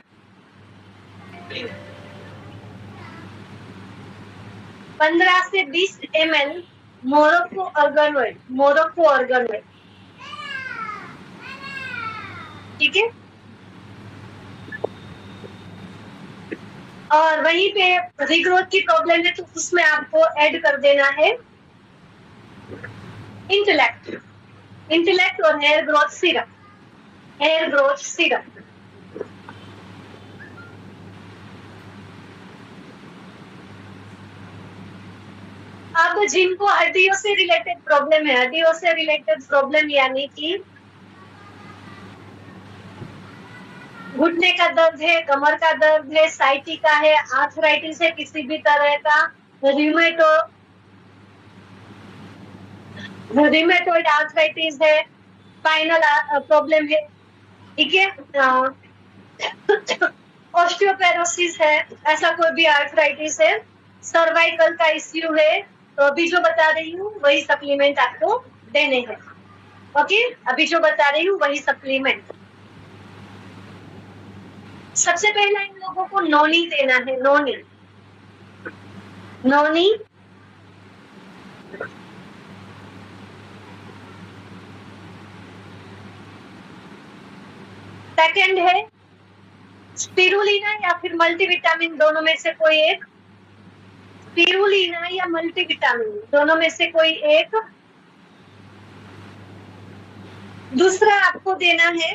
15 से 20 ml Morocco argan oil, Morocco argan oil, ठीक है। और वहीं पे रिग्रोथ की प्रॉब्लम है तो उसमें आपको ऐड कर देना है इंटेलेक्ट और hair growth serum, hair growth serum. अब जिनको हड्डियों से रिलेटेड प्रॉब्लम है, हड्डियों से रिलेटेड प्रॉब्लम यानी कि घुटने का दर्द है, कमर का दर्द है, साइटिका है, आर्थराइटिस है किसी भी तरह का, रिमेटोइड आर्थराइटिस है, स्पाइनल प्रॉब्लम है, ठीक है, ऑस्टियोपेरोसिस है, ऐसा कोई भी आर्थराइटिस है, सर्वाइकल का इश्यू है, तो अभी जो बता रही हूँ वही सप्लीमेंट आपको देने हैं, ओके। अभी जो बता रही हूँ वही सप्लीमेंट। सबसे पहले इन लोगों को नोनी देना है, नोनी, नोनी। सेकंड है स्पिरुलिना या फिर मल्टीविटामिन, दोनों में से कोई एक, स्पिरुलिना या मल्टीविटामिन दोनों में से कोई एक। दूसरा आपको देना है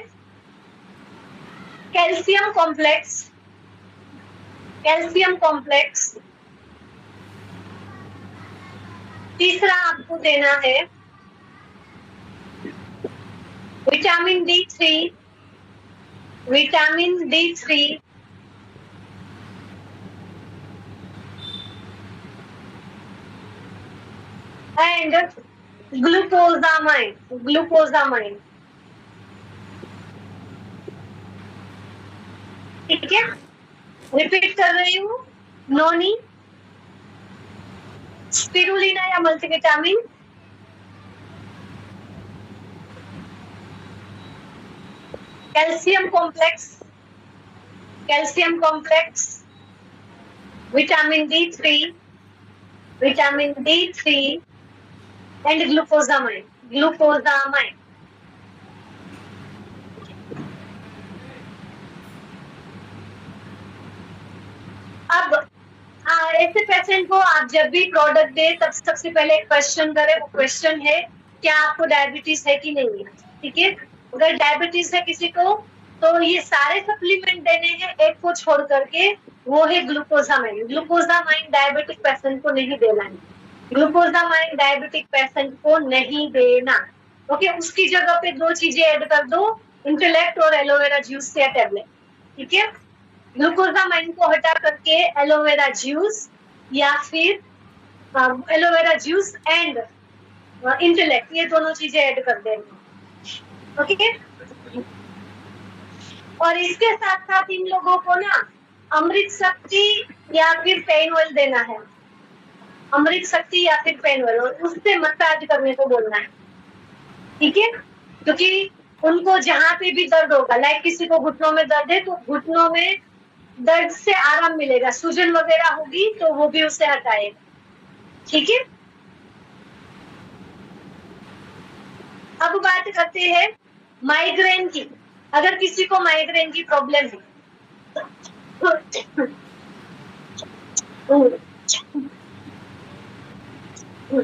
कैल्शियम कॉम्प्लेक्स, कैल्शियम कॉम्प्लेक्स। तीसरा आपको देना है vitamin D3, vitamin D3 and glucosamine, glucosamine, ठीक है। रिपीट कर रही हूँ, नोनी, स्पिरुलिना या multivitamin, calcium complex, calcium complex, vitamin D3, vitamin D3 and glucosamine, glucosamine. अब ऐसे पेशेंट को आप जब भी प्रोडक्ट दे तब सबसे पहले एक क्वेश्चन करें। वो क्वेश्चन है क्या आपको डायबिटीज है कि नहीं है, ठीक है। अगर डायबिटीज है किसी को तो ये सारे सप्लीमेंट देने हैं, एक को छोड़ करके, वो है ग्लूकोजामाइन। ग्लूकोजामाइन डायबिटिक पेशेंट को नहीं देना है, ग्लूकोजामाइन डायबिटिक पेशेंट को नहीं देना, ओके। उसकी जगह पे दो चीजें ऐड कर दो, इंटेलेक्ट और एलोवेरा जूस या टेबलेट, ठीक है। ग्लूकोजामाइन को हटा करके एलोवेरा जूस या फिर एलोवेरा जूस एंड इंटेलेक्ट, ये दोनों चीजें ऐड कर देंगे, ओके। और इसके साथ साथ इन लोगों को ना अमृत शक्ति या फिर पेन ऑयल देना है, अमृत शक्ति या फिर पेन ऑयल, और उससे मसाज करने को बोलना है, ठीक है। क्योंकि उनको जहां पे भी दर्द होगा, लाइक किसी को घुटनों में दर्द है तो घुटनों में दर्द से आराम मिलेगा, सूजन वगैरह होगी तो वो भी उसे हटाएगा, ठीक है। अब बात करते हैं माइग्रेन की। अगर किसी को माइग्रेन की प्रॉब्लम है,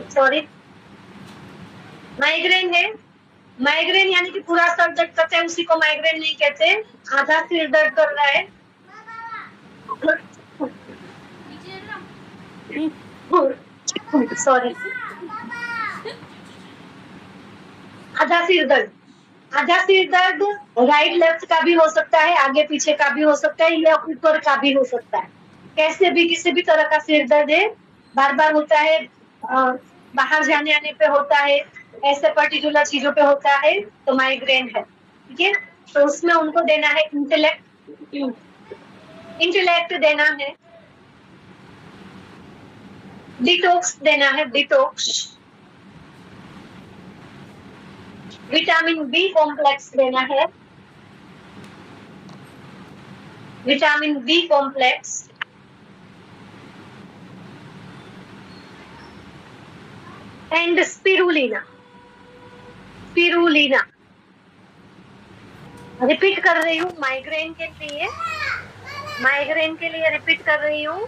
सॉरी, माइग्रेन है, माइग्रेन यानी कि पूरा सर दर्द करता है, उसी को माइग्रेन नहीं कहते। आधा सिर दर्द कर रहा है, सॉरी, आधा सिर दर्द, आधा सिर दर्द राइट लेफ्ट का भी हो सकता है, आगे पीछे का भी हो सकता है, या ऊपर का भी हो सकता है। कैसे भी किसी भी तरह का सिर दर्द है, बार बार होता है, बाहर जाने आने पे होता है, ऐसे पर्टिकुलर चीजों पे होता है, तो माइग्रेन है, ठीक है। तो उसमें उनको देना है इंटेलेक्ट, इंटेलेक्ट देना है, डिटॉक्स देना है, डिटॉक्स, विटामिन बी कॉम्प्लेक्स देना है, vitamin B complex, and spirulina, spirulina. Repeat कर रही हूँ माइग्रेन के लिए, माइग्रेन के लिए रिपीट कर रही हूँ,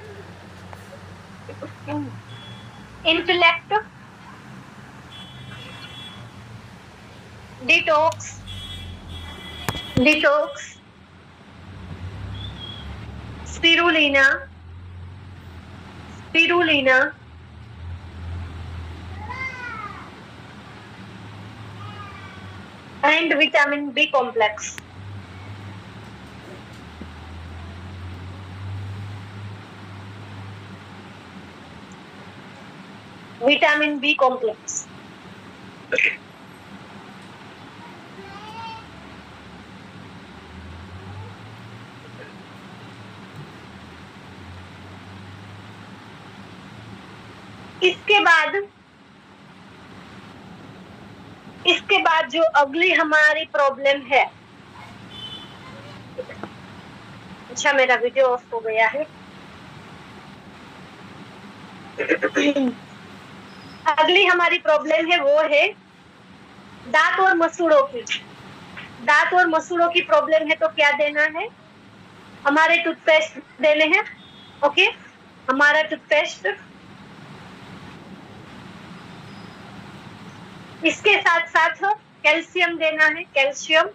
intellect, detox, detox, spirulina, spirulina, and vitamin B complex. Vitamin B complex. इसके बाद जो अगली हमारी प्रॉब्लम है, अच्छा मेरा वीडियो ऑफ हो गया है। अगली हमारी प्रॉब्लम है वो है दांत और मसूड़ों की। दांत और मसूड़ों की प्रॉब्लम है तो क्या देना है, हमारे टूथपेस्ट देने हैं, ओके। हमारा टूथपेस्ट, इसके साथ साथ कैल्शियम देना है, calcium,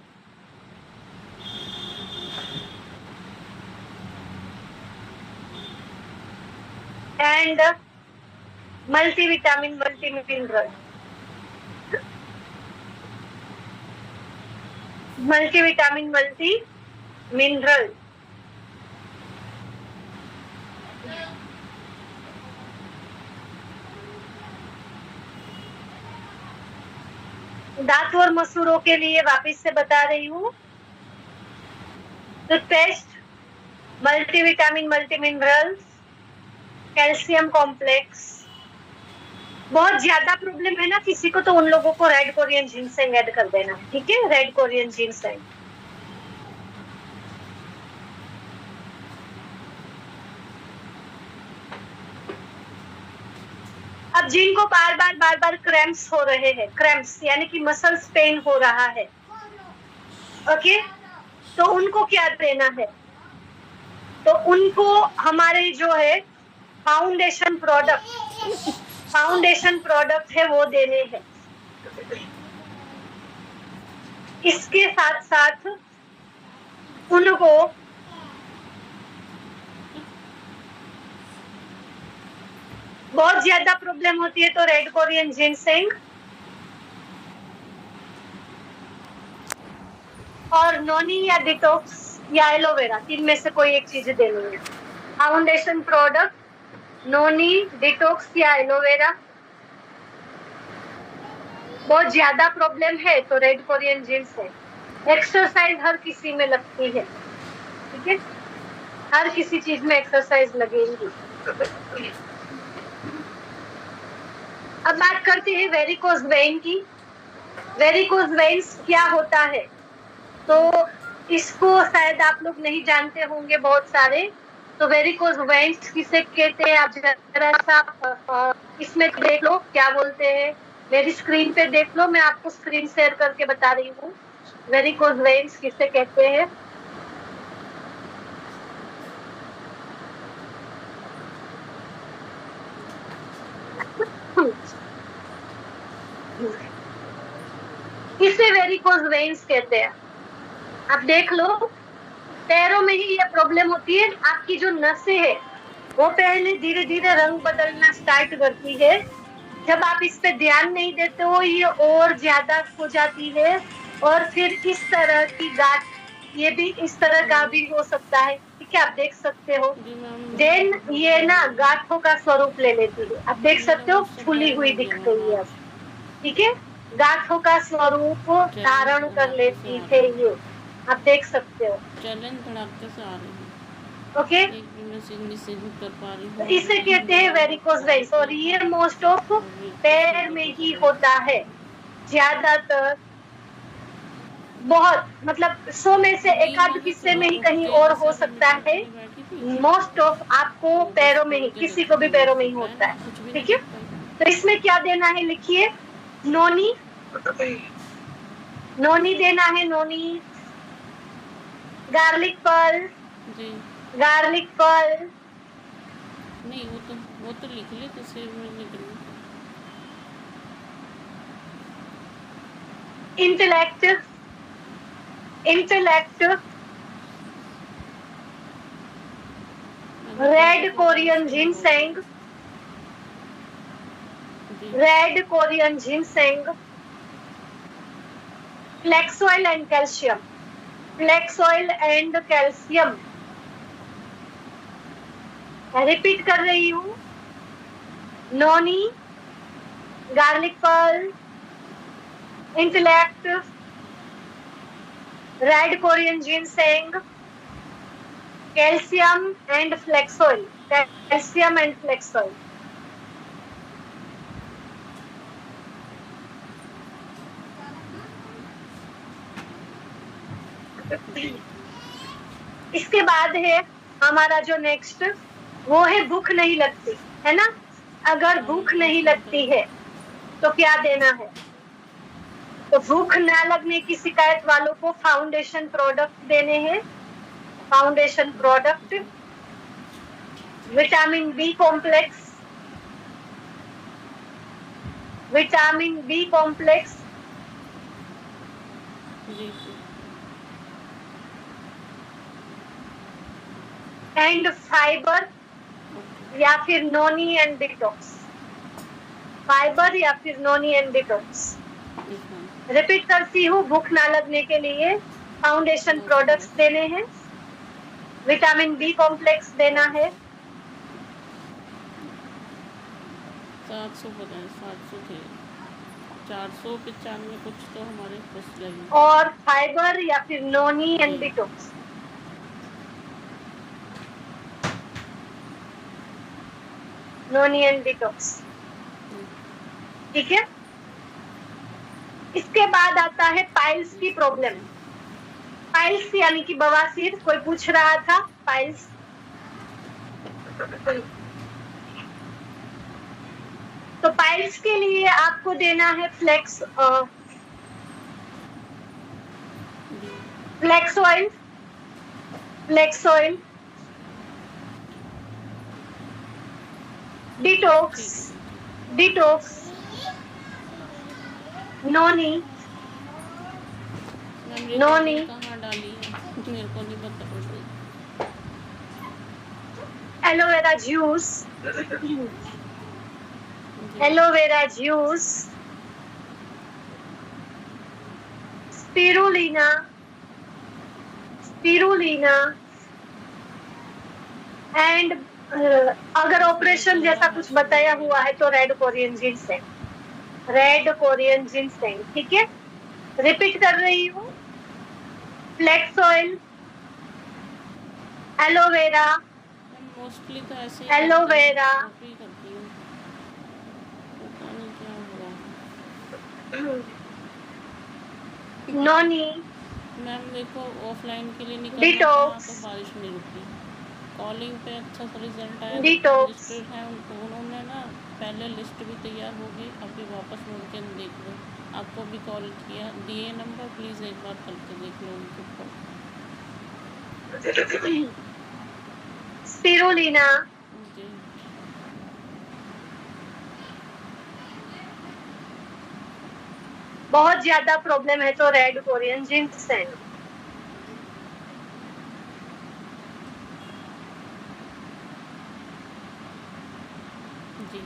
and multivitamin, multi mineral. Multivitamin, multi mineral. दांत और मसूड़ों के लिए वापस से बता रही हूँ, toothpaste, multivitamin, multi minerals, calcium complex. बहुत ज्यादा प्रॉब्लम है ना किसी को, तो उन लोगों को रेड कोरियन जिनसेंग ऐड कर देना, ठीक है, रेड कोरियन जिनसेंग। अब जिनको बार बार क्रैम्प्स हो रहे हैं, क्रैम्प्स यानी कि मसल्स पेन हो रहा है, ओके, तो उनको क्या देना है? तो उनको हमारे जो है फाउंडेशन प्रोडक्ट है वो देने हैं। इसके साथ साथ उनको बहुत ज्यादा प्रॉब्लम होती है तो रेड कोरियन जिनसेंग और नोनी या डिटॉक्स या एलोवेरा, तीन में से कोई एक चीज देनी है। फाउंडेशन प्रोडक्ट, नोनी, डिटॉक्स या एलोवेरा। बहुत ज्यादा प्रॉब्लम है तो रेड कोरियन जिनसेंग। एक्सरसाइज हर किसी में लगती है, ठीक है, हर किसी चीज में एक्सरसाइज लगेगी। अब बात करते हैं वेरिकोज वेन की। वेरिकोज वेन्स क्या होता है? तो इसको शायद आप लोग नहीं जानते होंगे बहुत सारे। तो वेरिकोज वेन्स किसे कहते हैं, आप जरा सा इसमें देख लो क्या बोलते हैं, मेरी स्क्रीन पे देख लो, मैं आपको स्क्रीन शेयर करके बता रही हूँ वेरिकोज वेन्स किसे कहते हैं। इसे वेरिकोज वेन्स कहते हैं। आप देख लो, पैरों में ही ये प्रॉब्लम होती है। आपकी जो नसें है वो पहले धीरे धीरे रंग बदलना स्टार्ट करती है, जब आप इस पे ध्यान नहीं देते हो ये और ज्यादा हो जाती है, और फिर इस तरह की गांठ, ये भी इस तरह का भी हो सकता है, ठीक है, आप देख सकते हो। देन ये ना गांठों का स्वरूप ले लेती है, आप देख सकते हो फूली हुई दिख रही है, ठीक है, गांठों का स्वरूप धारण कर लेती है ये, आप देख सकते हो। चलन धड़ाके से आ रही है, ओके, कर पा रही हूँ। इसे कहते हैं वेरिकोज वेन्स, और ये मोस्ट ऑफ पैर में ही होता है ज्यादातर। बहुत मतलब 100 में से एक आध किस्से में ही कहीं और हो सकता है, मोस्ट ऑफ आपको पैरों में ही, किसी को भी पैरों में ही होता है, ठीक है। तो इसमें क्या देना है, लिखिए, नोनी, नोनी देना है, नोनी, गार्लिक पर्ल, गार्लिक पर्ल, नहीं वो तो लिख ले, तो सिर में लिख ले। Intellect, intellect, red Korean ginseng, red Korean ginseng, flax oil and calcium, flax oil and calcium. Repeat कर रही हूँ, noni, garlic pearl, intellect, red Korean ginseng, calcium and flax oil, calcium and flax oil. इसके बाद है हमारा जो next, वो है भूख नहीं लगती, है ना। अगर भूख नहीं लगती है तो क्या देना है? तो भूख ना लगने की शिकायत वालों को फाउंडेशन प्रोडक्ट देने हैं। Foundation product, vitamin B complex, vitamin B complex, and fibre या फिर नोनी एंड डिटॉक्स, फाइबर या फिर नोनी एंड डिटॉक्स। रिपीट करती हूँ, भूख ना लगने के लिए फाउंडेशन प्रोडक्ट्स देने हैं, विटामिन बी कॉम्प्लेक्स देना है, 700 बताएं, 700 थे, 495 कुछ तो हमारे कुछ लगे। और फाइबर या फिर noni and detox. Noni and detox, ठीक है। इसके बाद आता है पाइल्स की प्रॉब्लम। पाइल्स यानी कि बवासीर, कोई पूछ रहा था पाइल्स। तो पाइल्स के लिए आपको देना है flax oil, flax oil, detox, noni कहाँ डाली है मेरे को नहीं पता। Aloe vera juice, aloe vera juice, spirulina, and अगर ऑपरेशन जैसा कुछ बताया हुआ है तो रेड कोरियन जिनसेंग, ठीक है। रिपीट कर रही हूँ, फ्लेक्स ऑयल, एलोवेरा, मोस्टली तो ऐसे एलोवेरा, करती हूँ, पता नहीं क्या हुआ। नोनी, मैम देखो ऑफलाइन के लिए निकलना डिटॉक्स, तो बारिश नहीं रुकी, कॉलिंग पे अच्छा सा रिजल्ट आया, डिटॉक्स, रजिस्टर्ड है उन्होंने ना पहले लिस्ट भी तैयार हो गई, अभी वापस मुड़ के देख लो, आपको भी कॉल किया, दिए नंबर, प्लीज़ एक बार करके देख लो उनके ऊपर। स्पिरुलिना, जी बहुत ज्यादा प्रॉब्लम है तो रेड कोरियन जिनसेंग। जी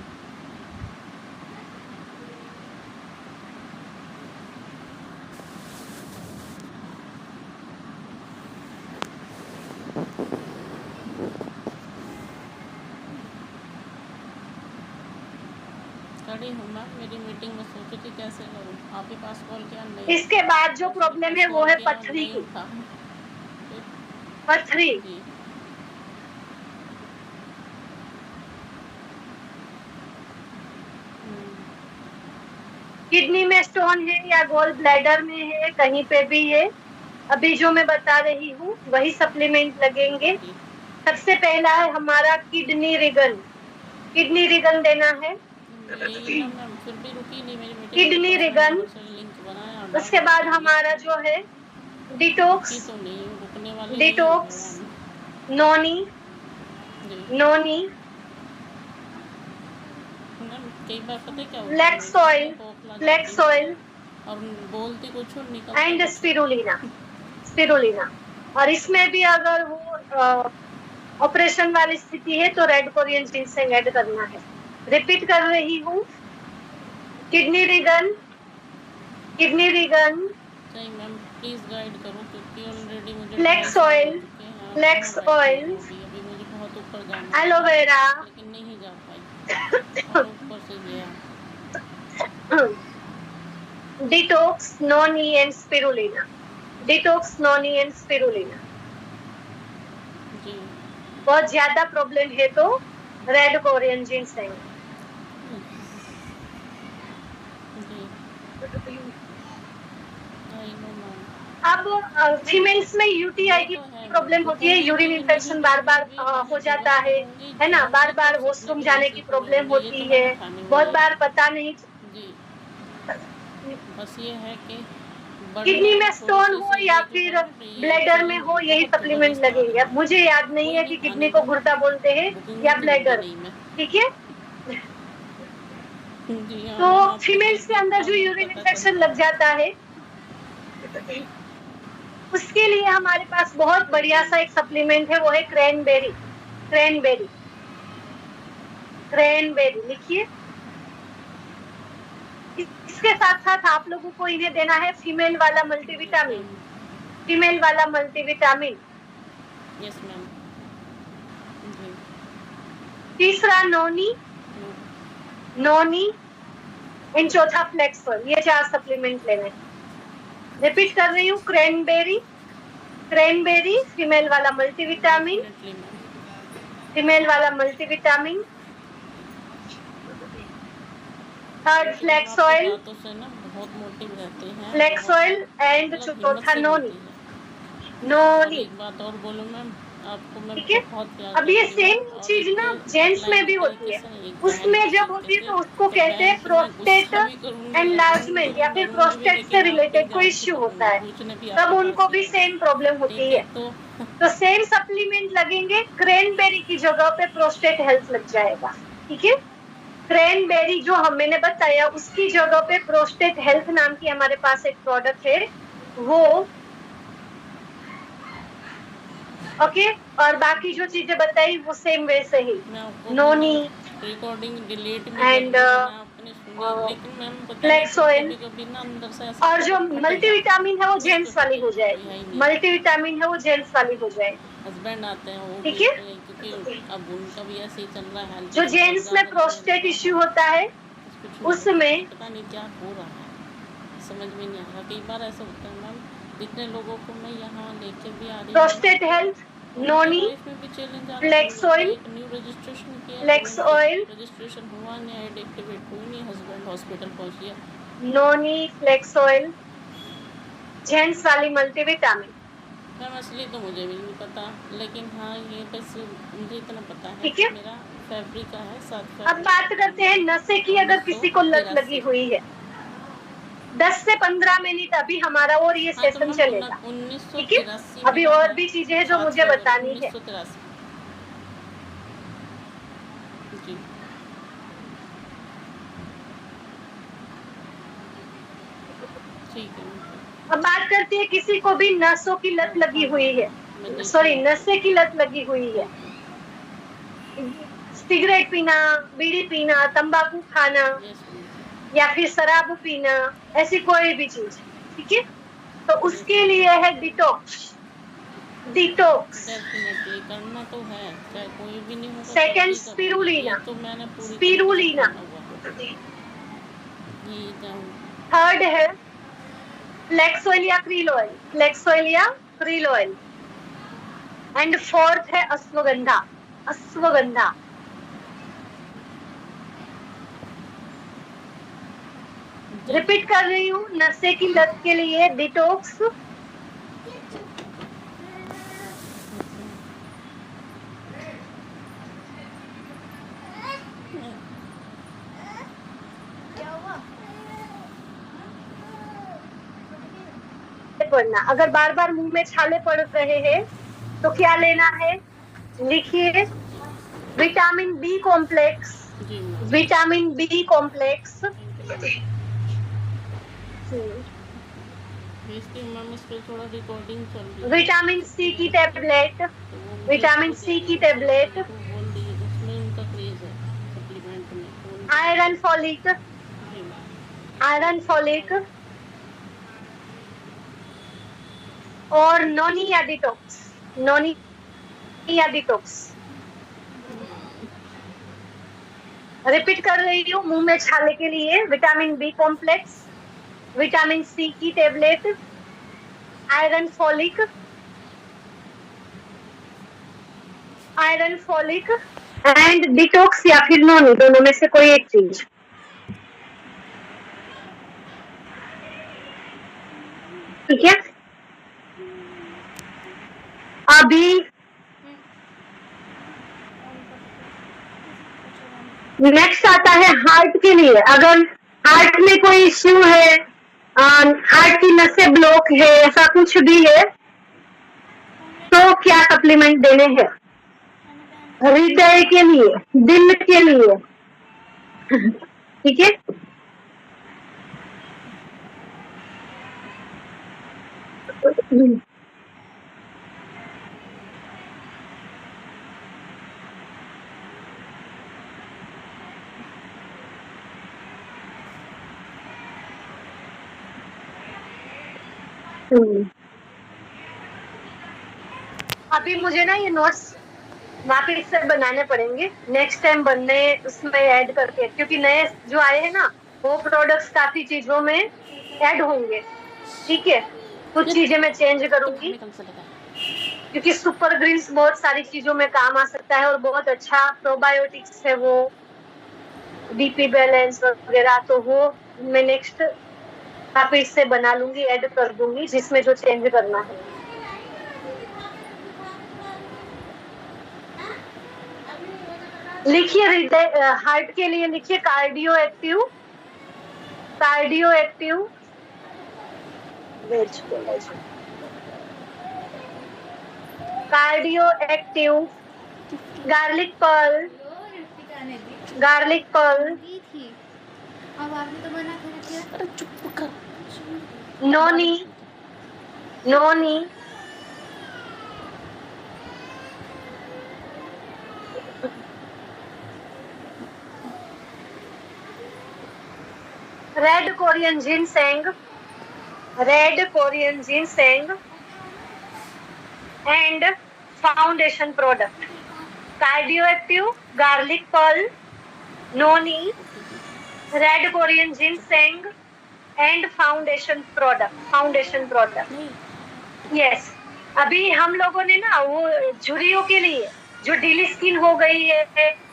खड़ी हूँ मैम, मेरी मीटिंग में सोची थी कैसे करूँ, आपके पास कॉल किया नहीं। इसके बाद जो प्रॉब्लम है वो है पथरी की, पथरी। किडनी में स्टोन है या गोल ब्लैडर में है, कहीं पे भी है, अभी जो मैं बता रही हूँ वही सप्लीमेंट लगेंगे। सबसे पहला है हमारा किडनी रिगन, देना है, किडनी रिगन। उसके बाद हमारा जो है डिटॉक्स, नोनी, फ्लेक्स ऑयल और बोलती कुछ एंड स्पिरुलिना। और इसमें भी अगर वो ऑपरेशन वाली स्थिति है तो रेड कोरियन जिनसेंग ऐड करना है। रिपीट कर रही हूँ, kidney Reagan, ma'am please guide करो क्योंकि ऑलरेडी मुझे फ्लेक्स ऑयल, अभी मुझे बहुत ऊपर जाना है, एलोवेरा, लेकिन नहीं जा पाई और ऊपर से गया। डिटॉक्स, नोनी एंड स्पिरुलिना, जी बहुत ज्यादा प्रॉब्लम है तो रेड कोरियन जिनसेंग। अब फीमेल्स में यूटीआई की प्रॉब्लम होती है, यूरिन इन्फेक्शन बार बार हो जाता है ना, बार बार वॉशरूम जाने की प्रॉब्लम होती है, बहुत बार पता नहीं। बस ये है कि किडनी में स्टोन हो या फिर ब्लैडर में हो, यही सप्लीमेंट लगेंगे। अब मुझे याद नहीं है कि किडनी को गुर्दा बोलते हैं या ब्लैडर, ठीक है। तो फीमेल्स के अंदर जो यूरिन इन्फेक्शन लग जाता है उसके लिए हमारे पास बहुत बढ़िया सा एक सप्लीमेंट है, वो है क्रैनबेरी। लिखिए, इस इसके साथ साथ आप लोगों को इन्हें देना है फीमेल वाला मल्टीविटामिन, फीमेल वाला मल्टीविटामिन। Yes ma'am. जी। तीसरा नोनी, नोनी एंड चौथा फ्लेक्सोल, ये 4 सप्लीमेंट लेने हैं। रिपीट कर रही हूँ, क्रैनबेरी, क्रैनबेरी फीमेल वाला मल्टीविटामिन, डेफिनेटली मैम। फीमेल वाला मल्टीविटामिन। थर्ड फ्लेक्स ऑयल, बातों से ना बहुत मोटिव रहते हैं, फ्लेक्स ऑयल एंड चौथा नोनी, नोनी। एक बात और बोलूं मैम आपको, मैं ठीक है। बहुत प्यार अब ये करती हूँ सेम और चीज ना इसके जेंट्स में भी लाइन होती है, तरीके से एक उसमें बहन जब के होती है तरीके तो से उसको कहते हैं बहन को मैं प्रोस्टेट गुस्सा भी करूंगी, एनलार्जमेंट या फिर करूंगी भी, प्रोस्टेट से लेकिन रिलेटेड आपके कोई जान इश्यू से होता है, पूछने भी तब आपके उनको पास भी ही सेम प्रॉब्लम होती ठीक है। है। तो सेम सप्लीमेंट लगेंगे, क्रैनबेरी की जगह पे प्रोस्टेट हेल्थ लग जाएगा। ठीक है, क्रैनबेरी जो मैंने बताया उसकी जगह पे प्रोस्टेट हेल्थ नाम की हमारे पास एक प्रोडक्ट है, वो ओके। और बाकी जो चीजें बताई वो सेम वैसे ही, नोनी रिकॉर्डिंग डिलीट भी एंड आपने सुनी, लेकिन मैम पता नहीं फ्लेक्स ऑयल। कभी ना अंदर से ऐसा और जो फट मल्टीविटामिन है वो कुछ जेंट्स वाली हो जाएगी, मल्टीविटामिन है वो जेंट्स वाली हो जाएगी। हस्बैंड आते हैं वो ठीक भी है, क्योंकि अब उनका भी ऐसे ही चल रहा है, जो जेंट्स में प्रोस्टेट इश्यू होता है उसमें पता नहीं क्या हो रहा है, समझ में नहीं आ रहा। कई बार ऐसा होता है मैम, जितने लोगों को मैं यहाँ लेके भी आ रही हूँ, प्रोस्टेट हेल्थ, नोनी, इसमें भी चैलेंज आ रहा फ्लेक्स है। ऑयल, एक न्यू रजिस्ट्रेशन किया, फ्लेक्स ऑयल, रजिस्ट्रेशन हुआ नहीं, ऐड एक्टिवेट हुई नहीं, हस्बैंड हॉस्पिटल पहुंच गया। नोनी, फ्लेक्स ऑयल, जेंट्स वाली मल्टीविटामिन। मैम असली तो मुझे भी नहीं पता, लेकिन हाँ ये बस मुझे इतना पता है ठीक कि है, मेरा फैब्रिक का है 7 अब बात करते हैं नशे की। अगर किसी को लत लगी हुई है, 10 से 15 मिनट अभी हमारा और ये हाँ, तो सेशन चलेगा। 1983 ठीक है, अभी और भी चीजें हैं जो मुझे बतानी है। 1983 जी। ठीक है, अब बात करते हैं किसी को भी नसों की लत लगी हुई है, सॉरी नशे की लत लगी हुई है, सिगरेट पीना, बीड़ी पीना, तंबाकू खाना या फिर शराब पीना, ऐसी कोई भी चीज। ठीक है, तो उसके लिए है डिटॉक्स, डिटॉक्स। डेफिनेटली करना तो है, चाहे कोई भी नहीं होगा। सेकंड स्पिरुलिना, तो मैंने पूरी स्पिरुलिना। ये थर्ड है फ्लेक्स ऑयल या क्रील ऑयल, फ्लेक्स ऑयल या क्रील ऑयल। एंड फोर्थ है अश्वगंधा, अश्वगंधा। रिपीट कर रही हूँ, नशे की लत के लिए डिटॉक्स, पढ़ना। अगर बार बार मुंह में छाले पड़ रहे हैं तो क्या लेना है, लिखिए vitamin B complex, vitamin B complex, vitamin C की टैबलेट, विटामिन सी की tablet, iron folic, iron folic और नोनी या डिटॉक्स, नोनी या डिटॉक्स। रिपीट कर रही हूँ, मुंह में छाले के लिए vitamin B complex, vitamin C की tablet, iron folic, iron folic and detox या फिर नोनी, दोनों में से कोई एक चीज। ठीक है, अभी नेक्स्ट आता है हार्ट के लिए। अगर हार्ट में कोई इश्यू है, हार्ट की नसें ब्लॉक है, ऐसा कुछ भी है, तो क्या सप्लीमेंट देने हैं हृदय के लिए, दिल के लिए। ठीक है, अभी मुझे ना ये नोट्स वापिस से बनाने पड़ेंगे, नेक्स्ट टाइम बनने उसमें ऐड करके, क्योंकि नए जो आए हैं ना वो प्रोडक्ट्स काफी चीजों में ऐड होंगे। ठीक है, कुछ चीजें मैं चेंज करूंगी क्योंकि सुपर ग्रीन्स बहुत सारी चीजों में काम आ सकता है और बहुत अच्छा प्रोबायोटिक्स है वो, बीपी बैलेंस वगैरह, तो वो मैं नेक्स्ट वापिस से बना लूंगी, ऐड कर दूंगी जिसमें जो चेंज करना है। लिखिए हृदय हार्ट के लिए लिखिए cardio active, cardio active veg collagen, cardio active garlic pearl, garlic pearl थी। अब आपने तो मना कर दिया। अरे चुप कर। Noni, noni red Korean ginseng, red Korean ginseng and foundation product, cardio active garlic pearl, noni, red Korean ginseng and foundation product. Yes, अभी हम लोगों ने ना वो झुर्रियों के लिए, जो डीली स्किन हो गई है,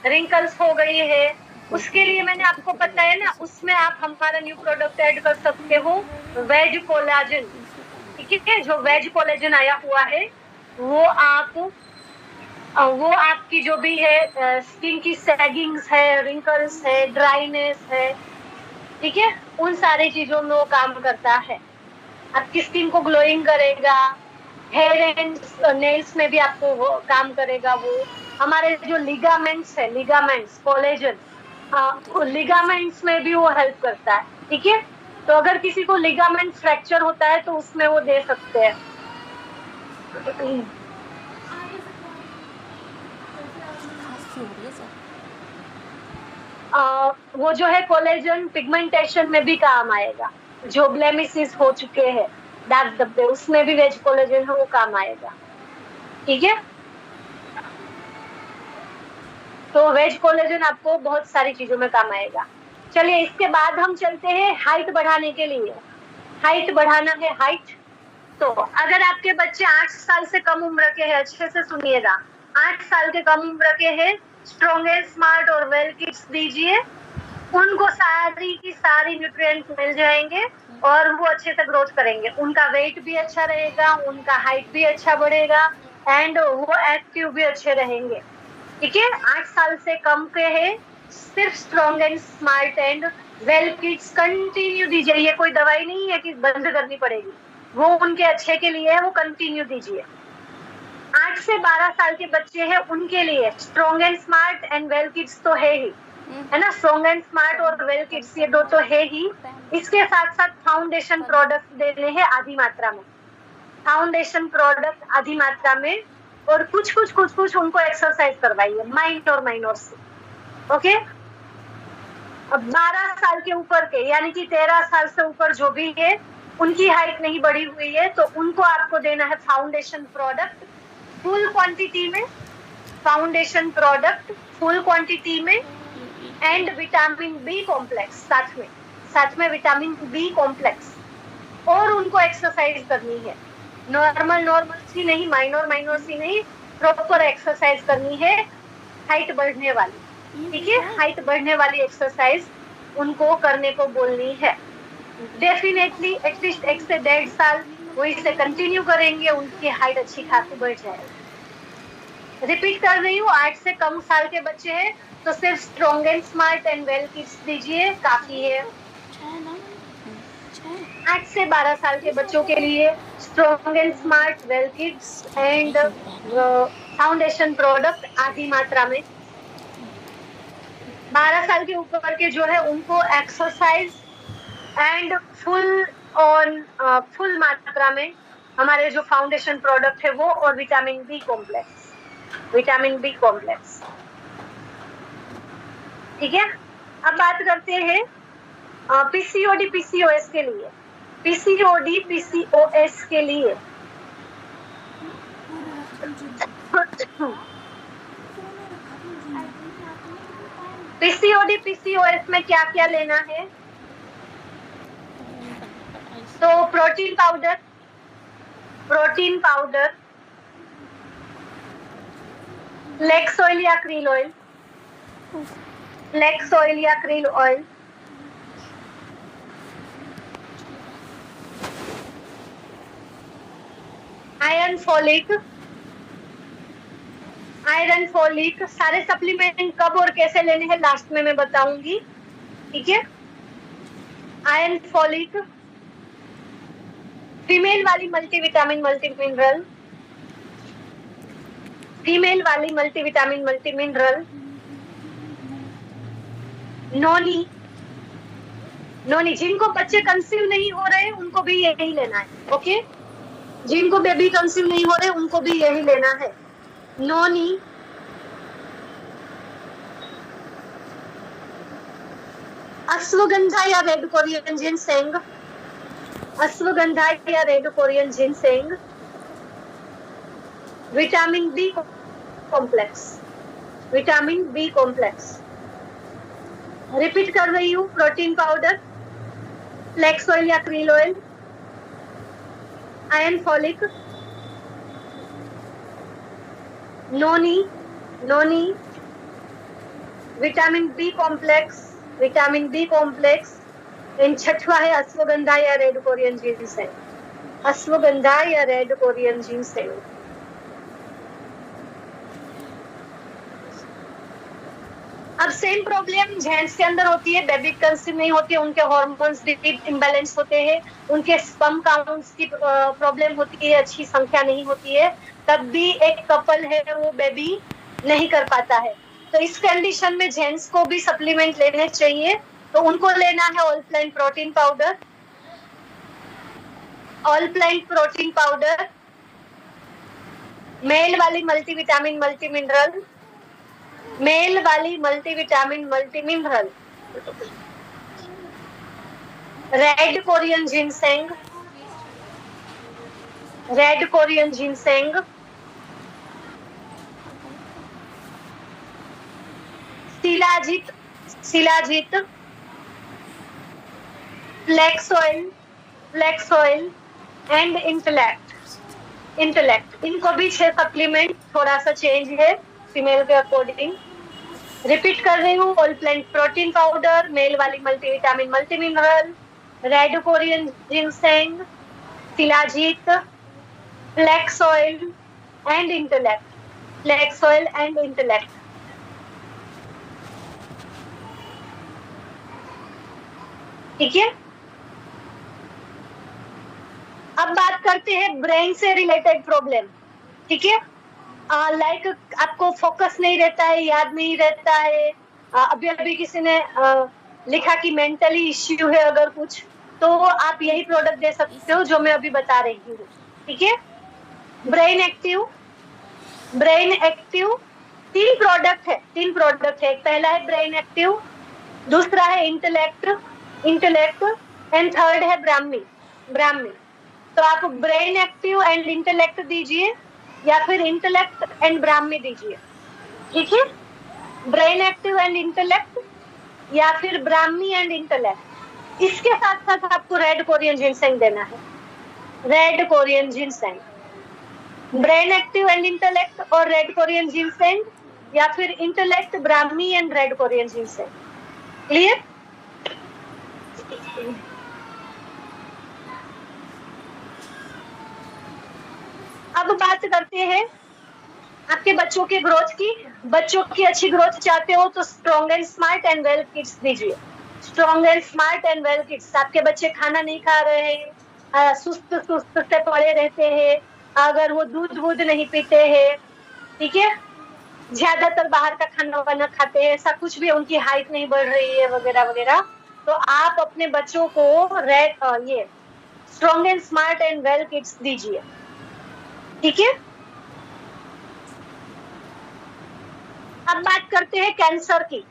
रिंकल्स हो गई है, उसके लिए मैंने आपको बताया ना, उसमें आप हमारा न्यू प्रोडक्ट ऐड कर सकते हो, वेज कोलाजन। ठीक है, जो वेज कोलाजन आया हुआ है वो आपकी जो भी है स्किन की सैगिंग्स है, रिंकल्स है, ड्राइनेस है, ठीक है, उन सारी चीजों में वो काम करता है। आपकी स्किन को ग्लोइंग करेगा, हेयर एंड नेल्स में भी आपको वो काम करेगा। वो हमारे जो लिगामेंट्स है, लिगामेंट्स कोलेजन, लिगामेंट्स में भी वो हेल्प करता है। ठीक है, तो अगर किसी को लिगामेंट फ्रैक्चर होता है तो उसमें वो दे सकते हैं। वो जो है कोलेजन पिगमेंटेशन में भी काम आएगा, जो ब्लेमिसेस हो चुके हैं, दाग धब्बे, उसमें भी वेज कोलेजन है वो काम आएगा। ठीक है, तो वेज कोलेजन आपको बहुत सारी चीजों में काम आएगा। चलिए, इसके बाद हम चलते हैं हाइट बढ़ाने के लिए। हाइट बढ़ाना है, हाइट। तो अगर आपके बच्चे 8 साल से कम उम्र के हैं, अच्छे से सुनिएगा, 8 साल के कम उम्र के हैं, स्ट्रॉन्ग एंड स्मार्ट और वेल किड्स दीजिए, उनको सारी की सारी न्यूट्रिएंट्स मिल जाएंगे और वो अच्छे से ग्रोथ करेंगे। उनका वेट भी अच्छा रहेगा, उनका हाइट भी अच्छा बढ़ेगा एंड वो एक्टिव भी अच्छे रहेंगे। ठीक है, 8 साल से कम के हैं, सिर्फ strong and smart and well kids continue दीजिए। ये कोई दवाई नहीं है कि बंद करनी पड़ेगी, वो उनके अच्छे के लिए है, वो कंटिन्यू दीजिए। 8 से 12 साल के बच्चे हैं, उनके लिए strong and smart and well kids तो है ही, है ना, स्ट्रॉन्ग एंड स्मार्ट और वेल किड्स ये दो तो है ही। इसके साथ साथ फाउंडेशन प्रोडक्ट देने हैं आधी मात्रा में, फाउंडेशन प्रोडक्ट आधी मात्रा में, और कुछ उनको एक्सरसाइज करवाइए माइनर से। ओके, अब 12 साल के ऊपर के, यानी कि 13 साल से ऊपर जो भी है, उनकी हाइट नहीं बढ़ी हुई है, तो उनको आपको देना है फाउंडेशन प्रोडक्ट फुल क्वांटिटी में, फाउंडेशन प्रोडक्ट फुल क्वांटिटी में एंड विटामिन बी कॉम्प्लेक्स साथ में विटामिन बी कॉम्प्लेक्स, और उनको एक्सरसाइज करनी है, नॉर्मल सी नहीं, माइनर सी नहीं, प्रॉपर एक्सरसाइज करनी है, हाइट बढ़ने वाली। ठीक है, हाइट बढ़ने वाली एक्सरसाइज उनको करने को बोलनी है। डेफिनेटली एटलीस्ट 1 से 1.5 साल वो इसे कंटिन्यू करेंगे, उनकी हाइट अच्छी खासी बढ़ जाएगी। रिपीट कर रही हूँ, 8 से कम साल के बच्चे हैं तो सिर्फ strong and smart and well kids दीजिए, काफी है। 8 से 12 साल के बच्चों के लिए strong and smart well kids and foundation product आधी मात्रा में। 12 साल के ऊपर के जो है उनको एक्सरसाइज एंड फुल मात्रा में हमारे जो फाउंडेशन प्रोडक्ट है वो, और विटामिन बी कॉम्प्लेक्स। ठीक है, अब बात करते हैं पीसीओडी पीसीओएस के लिए। पीसीओडी पीसीओएस के लिए पीसीओडी पीसीओएस में क्या क्या लेना है? तो प्रोटीन पाउडर, फ्लेक्स ऑयल या क्रील ऑयल, फ्लेक्स ऑयल या क्रील ऑयल, आयरन फॉलिक, सारे सप्लीमेंट कब और कैसे लेने हैं लास्ट में मैं बताऊंगी, ठीक है। आयरन फॉलिक, फीमेल वाली मल्टीविटामिन मल्टी मिनरल, फीमेल वाली मल्टीविटामिन मल्टी मिनरल, नोनी, जिनको बच्चे कंसीव नहीं हो रहे उनको भी यही लेना है, ओके। जिनको बेबी कंसीव नहीं हो रहे उनको भी यही लेना है, नोनी, अश्वगंधा या रेड कोरियन जिनसेंग, अश्वगंधा या red Korean ginseng, vitamin B complex, repeat कर रही हूँ, प्रोटीन पाउडर, फ्लेक्स ऑयल या krill oil, iron folic, noni, vitamin B complex, and छठवा है अश्वगंधा या रेड कोरियन जिनसेंग, अब सेम प्रॉब्लम जेंट्स के अंदर होती है, बेबी कंसीव नहीं होती है, उनके हार्मोन्स इम्बैलेंस होते हैं, उनके स्पर्म काउंट्स की प्रॉब्लम होती है, अच्छी संख्या नहीं होती है, तब भी एक कपल है वो बेबी नहीं कर पाता है। तो इस कंडीशन में जेंट्स को भी सप्लीमेंट लेने चाहिए, तो उनको लेना है all plant protein powder, male वाली multivitamin multi mineral, red Korean ginseng, shilajit, flax oil and intellect, इनको भी 6 सप्लीमेंट, थोड़ा सा चेंज है फीमेल के अकॉर्डिंग। रिपीट कर रही हूँ, all plant protein powder, male वाली multivitamin multi mineral, red Korean ginseng, shilajit, flax oil and intellect, ठीक है। अब बात करते हैं ब्रेन से रिलेटेड प्रॉब्लम, ठीक है। लाइक आपको फोकस नहीं रहता है, याद नहीं रहता है, अभी किसी ने लिखा कि मेंटली इश्यू है अगर कुछ, तो आप यही प्रोडक्ट दे सकते हो जो मैं अभी बता रही हूँ, ठीक है। ब्रेन एक्टिव 3 प्रोडक्ट है, पहला है ब्रेन एक्टिव, दूसरा है इंटेलेक्ट एंड थर्ड है ब्राह्मी। तो आप ब्रेन एक्टिव एंड इंटेलेक्ट दीजिए या फिर इंटेलेक्ट एंड ब्राह्मी दीजिए, ठीक है। ब्रेन एक्टिव एंड इंटेलेक्ट या फिर ब्राह्मी एंड इंटेलेक्ट, इसके साथ साथ आपको रेड कोरियन जिनसेंग देना है, ब्रेन एक्टिव एंड इंटेलेक्ट और रेड कोरियन जिनसेंग या फिर intellect, Brahmi and red Korean ginseng, clear. अब बात करते हैं आपके बच्चों के ग्रोथ की। बच्चों की अच्छी ग्रोथ चाहते हो तो strong and smart and well kids दीजिए। आपके बच्चे खाना नहीं खा रहे हैं, सुस्त से पड़े रहते हैं, अगर वो दूध नहीं पीते हैं, ठीक है, ज्यादातर बाहर का खाना वाना खाते हैं, ऐसा कुछ भी, उनकी हाइट नहीं बढ़ रही है वगैरह वगैरह, तो आप अपने बच्चों को ये strong and smart and well kids दीजिए, ठीक है। अब बात करते हैं कैंसर की।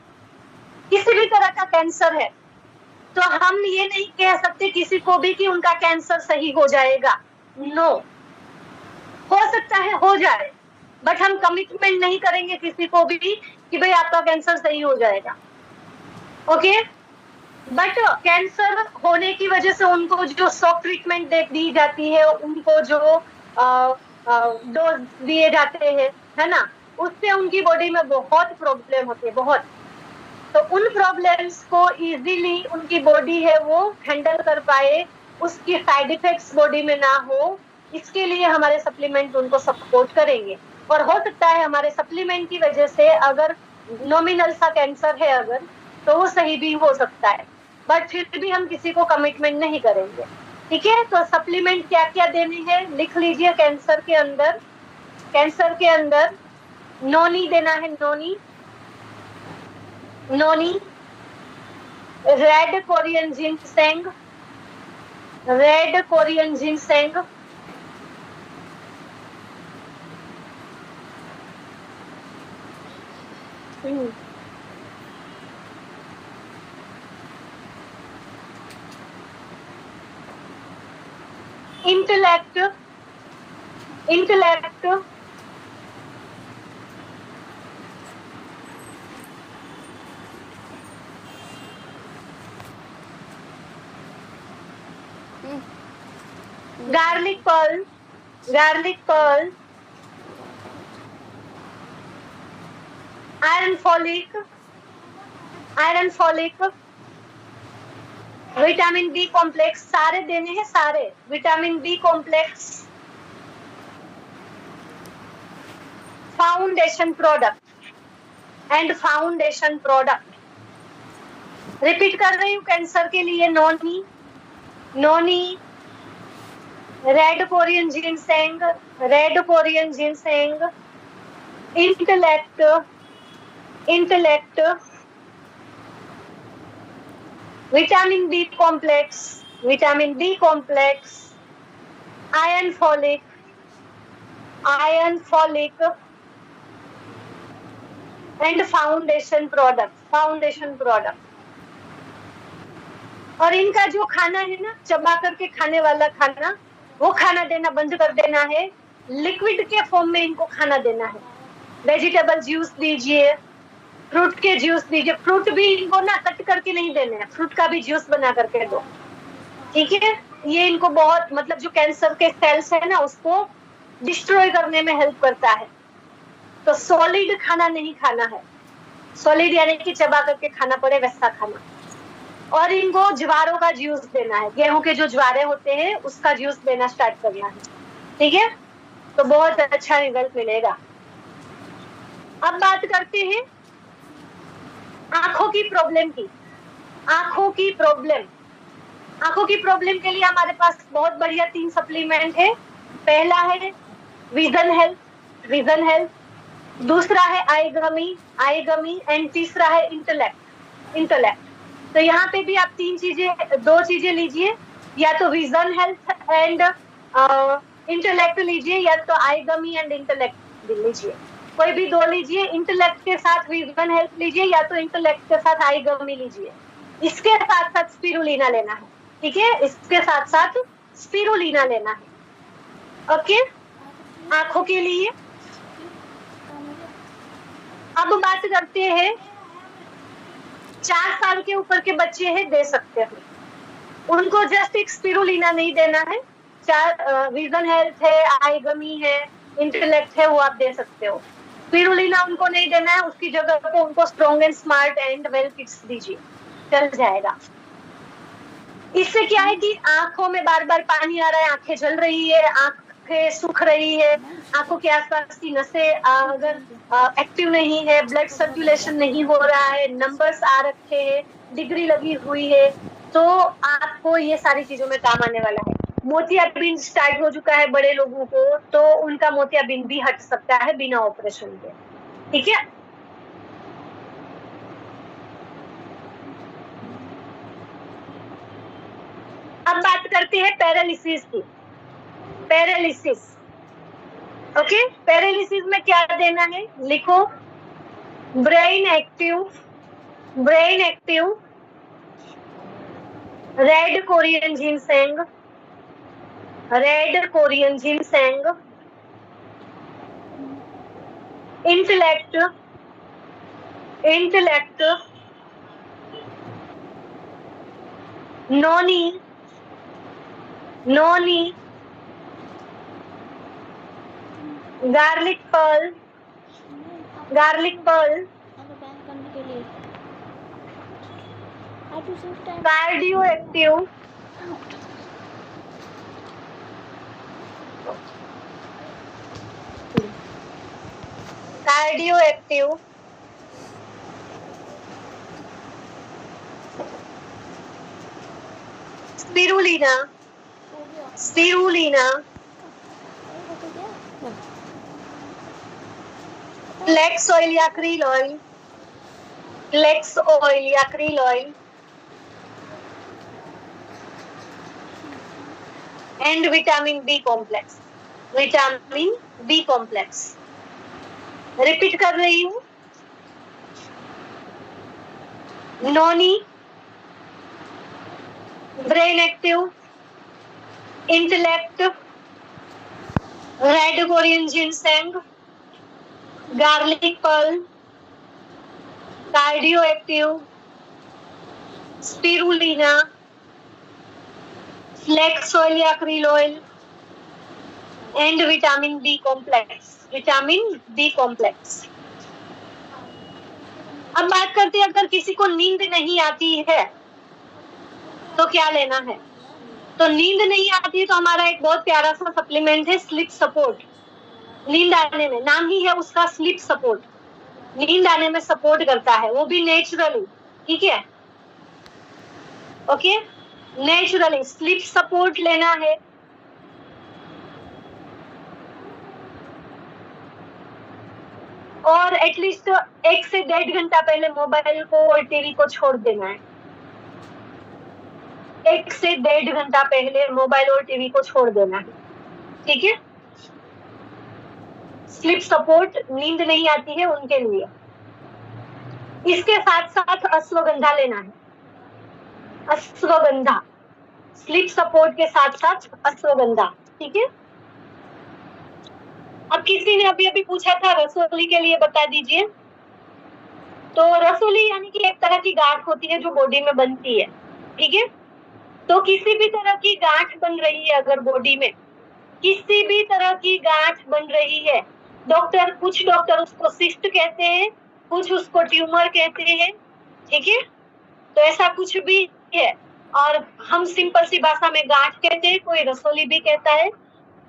किसी भी तरह का कैंसर है तो हम ये नहीं कह सकते किसी को भी कि उनका कैंसर सही हो जाएगा। नो, हो सकता है हो जाए, बट हम कमिटमेंट नहीं करेंगे किसी को भी कि भाई आपका कैंसर सही हो जाएगा। ओके, बट कैंसर होने की वजह से उनको जो शॉक ट्रीटमेंट दी जाती है, उनको जो डोज दिए जाते हैं, है ना, उससे उनकी बॉडी में बहुत प्रॉब्लम होती है, बहुत। तो उन प्रॉब्लम्स को इजीली उनकी बॉडी है वो हैंडल कर पाए, उसकी साइड इफेक्ट्स बॉडी में ना हो, इसके लिए हमारे सप्लीमेंट उनको सपोर्ट करेंगे। और हो सकता है हमारे सप्लीमेंट की वजह से अगर नॉमिनल सा कैंसर है अगर, तो वो सही भी हो सकता है, बट फिर भी हम किसी को कमिटमेंट नहीं करेंगे। ठीक है, तो सप्लीमेंट क्या क्या देने हैं लिख लीजिए। कैंसर के अंदर नोनी देना है, noni, red Korean ginseng, intellect, garlic pearl, iron folic, vitamin B complex, सारे देने हैं, सारे vitamin B complex, foundation product, repeat कर रही हूँ कैंसर के लिए। Noni, red Korean ginseng, intellect, vitamin B complex, iron folic and foundation product. और इनका जो खाना है ना, चबा करके खाने वाला खाना, वो खाना देना बंद कर देना है, लिक्विड के फॉर्म में इनको खाना देना है। वेजिटेबल जूस दीजिए, फ्रूट के जूस दीजिए, फ्रूट भी इनको ना कट करके नहीं देने हैं, फ्रूट का भी जूस बना करके दो। ठीक है, ये इनको बहुत, मतलब जो कैंसर के सेल्स है ना उसको डिस्ट्रॉय करने में हेल्प करता है। तो सॉलिड खाना नहीं खाना है, सॉलिड यानी कि चबा करके खाना पड़े वैसा खाना। और इनको ज्वारों का जूस देना है, गेहूं के जो ज्वारे होते हैं उसका जूस देना स्टार्ट करना है। ठीक है, तो बहुत अच्छा रिजल्ट मिलेगा। अब बात करते हैं आंखों की प्रॉब्लम के लिए हमारे पास बहुत बढ़िया 3 सप्लीमेंट है। पहला है विजन हेल्थ, दूसरा है आई गमी एंड तीसरा है इंटेलेक्ट। तो यहाँ पे भी आप 2 चीजें लीजिए, या तो विजन हेल्थ एंड इंटेलेक्ट लीजिए, या तो आई गमी एंड इंटेलेक्ट लीजिए, कोई भी 2 लीजिए। इंटेलेक्ट के साथ विजन हेल्थ लीजिए, या तो इंटेलेक्ट के साथ आई गमी लीजिए। इसके साथ साथ स्पिरुलिना लेना है। ठीक है, इसके साथ साथ स्पिरुलिना लेना है। ओके, आंखों के लिए। अब बात करते हैं 4 साल के ऊपर के बच्चे हैं, दे सकते हैं उनको जस्ट एक स्पिरुलिना नहीं देना है। विजन हेल्थ है, आई गमी है, इंटेलेक्ट है, वो आप दे सकते हो। स्पिरुलिना उनको नहीं देना है, उसकी जगह पे उनको strong and smart and well kids दीजिए, चल जाएगा। इससे क्या है कि आंखों में बार बार पानी आ रहा है, आंखें जल रही है, आंखें सूख रही है, आंखों के आसपास की नसें अगर एक्टिव नहीं है, ब्लड सर्कुलेशन नहीं हो रहा है, नंबर्स आ रखे हैं, डिग्री लगी हुई है, तो आपको ये सारी चीजों में काम आने वाला है। मोतियाबिंद स्टार्ट हो चुका है बड़े लोगों को, तो उनका मोतियाबिंद भी हट सकता है बिना ऑपरेशन के। ठीक है, अब बात करते हैं पैरालिसिस की। ओके, पैरालिसिस में क्या देना है लिखो। Brain active red Korean ginseng, red Korean ginseng, intellect, intellect, noni, noni, garlic pearl, garlic pearl, ban करने के लिए cardio active, cardio active, spirulina, spirulina, flax oil या क्रील ऑयल, फ्लेक्स ऑयल या krill oil, and vitamin B complex, vitamin B complex. Repeat कर रही हूँ, noni, brain active, intellect, red Korean ginseng, garlic pearl, cardio active, spirulina, flax oil या krill oil, and vitamin B complex, vitamin B complex. अब बात करते हैं, अगर किसी को नींद नहीं आती है तो क्या लेना है। तो नींद नहीं आती है तो हमारा एक बहुत प्यारा सा सप्लीमेंट है स्लीप सपोर्ट। नींद आने में, नाम ही है उसका स्लीप सपोर्ट, नींद आने में सपोर्ट करता है, वो भी नेचुरली। ठीक है, ओके, नेचुरली स्लीप सपोर्ट लेना है। और एटलीस्ट 1 से 1.5 घंटा पहले मोबाइल को और टीवी को छोड़ देना है। 1 से 1.5 घंटा पहले मोबाइल और टीवी को छोड़ देना है। ठीक है, स्लीप सपोर्ट, नींद नहीं आती है उनके लिए। इसके साथ साथ अश्वगंधा लेना है, अश्वगंधा, स्लीप सपोर्ट के साथ साथ अश्वगंधा। ठीक है, अब किसी ने अभी अभी पूछा था रसोली के लिए बता दीजिए। तो रसोली यानी कि एक तरह की गांठ होती है जो बॉडी में बनती है। ठीक है, तो किसी भी तरह की गांठ बन रही है, अगर बॉडी में किसी भी तरह की गांठ बन रही है, कुछ डॉक्टर उसको सिस्ट कहते हैं, कुछ उसको ट्यूमर कहते हैं। ठीक है, तो ऐसा कुछ भी है, और हम सिंपल सी भाषा में गांठ कहते हैं, कोई रसोली भी कहता है।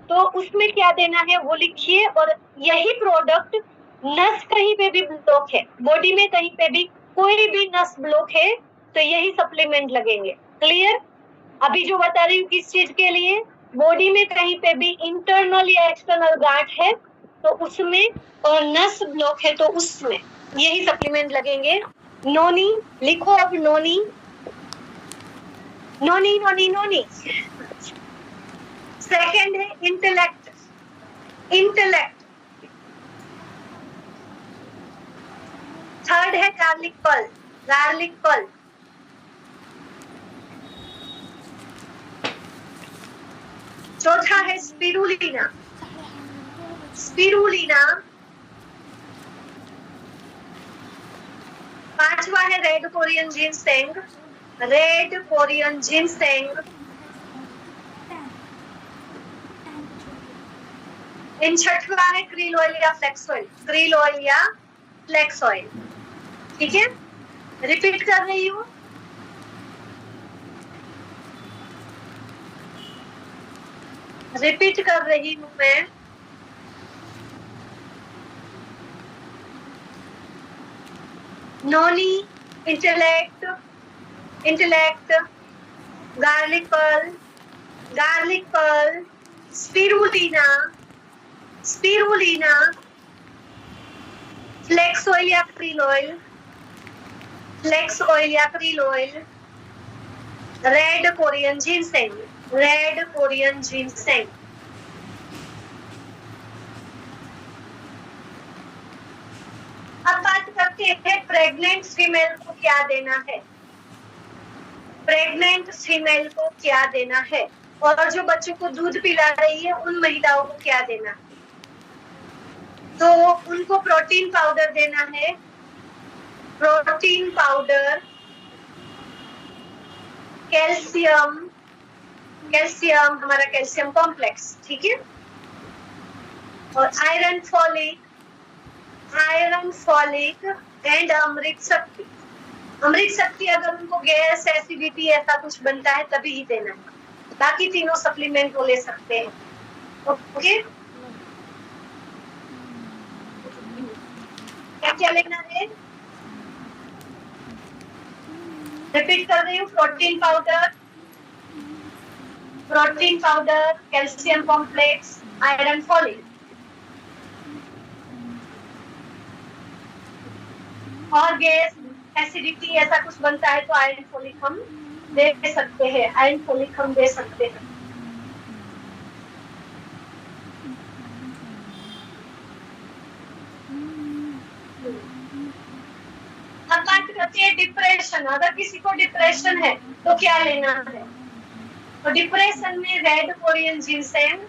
तो उसमें क्या देना है वो लिखिए। और यही प्रोडक्ट, नस कहीं पे भी ब्लॉक है, बॉडी में कहीं पे भी कोई भी नस ब्लॉक है तो यही सप्लीमेंट लगेंगे। क्लियर? अभी जो बता रही हूँ किस चीज के लिए, बॉडी में कहीं पे भी इंटरनल या एक्सटर्नल गांठ है तो उसमें, और नस ब्लॉक है तो उसमें यही सप्लीमेंट लगेंगे। नोनी लिखो, अब noni, noni noni noni. Second है इंटेलेक्ट, इंटेलेक्ट। थर्ड है गार्लिक पर्ल, गार्लिक पर्ल। चौथा है स्पिरुलिना, स्पिरुलिना। पांचवा है red Korean ginseng, red Korean ginseng. इन छठवा है क्रील ऑयल या फ्लेक्स ऑयल, क्रील ऑयल या फ्लेक्स ऑयल। ठीक है, रिपीट कर रही हूँ, रिपीट कर रही हूँ मैं। Noni, intellect, intellect, garlic pearl, garlic pearl, spirulina, spirulina, flax oil या क्रील ऑयल, फ्लेक्स ऑयल या krill oil, red Korean ginseng, red Korean ginseng. अब बात करते हैं प्रेग्नेंट फीमेल को क्या देना है। प्रेग्नेंट फीमेल को क्या देना है और जो बच्चों को दूध पिला रही है उन महिलाओं को क्या देना है। तो उनको प्रोटीन पाउडर देना है, प्रोटीन पाउडर, कैल्शियम, कैल्शियम हमारा कैल्शियम कॉम्प्लेक्स, ठीक है, और iron folic, iron folic and Amrit Shakti. Amrit शक्ति अगर उनको गैस एसिडिटी ऐसा कुछ बनता है तभी ही देना है, बाकी तीनों सप्लीमेंट वो ले सकते हैं। ओके, क्या क्या लेना है, रिपीट कर रही हूँ, protein powder, protein powder, calcium complex, iron folic. और गैस एसिडिटी ऐसा कुछ बनता है तो आयरन फॉलिक हम दे सकते हैं, आयरन फॉलिक हम दे सकते हैं। अब बात करते हैं डिप्रेशन। अगर किसी को डिप्रेशन है तो क्या लेना है। तो डिप्रेशन में red Korean ginseng,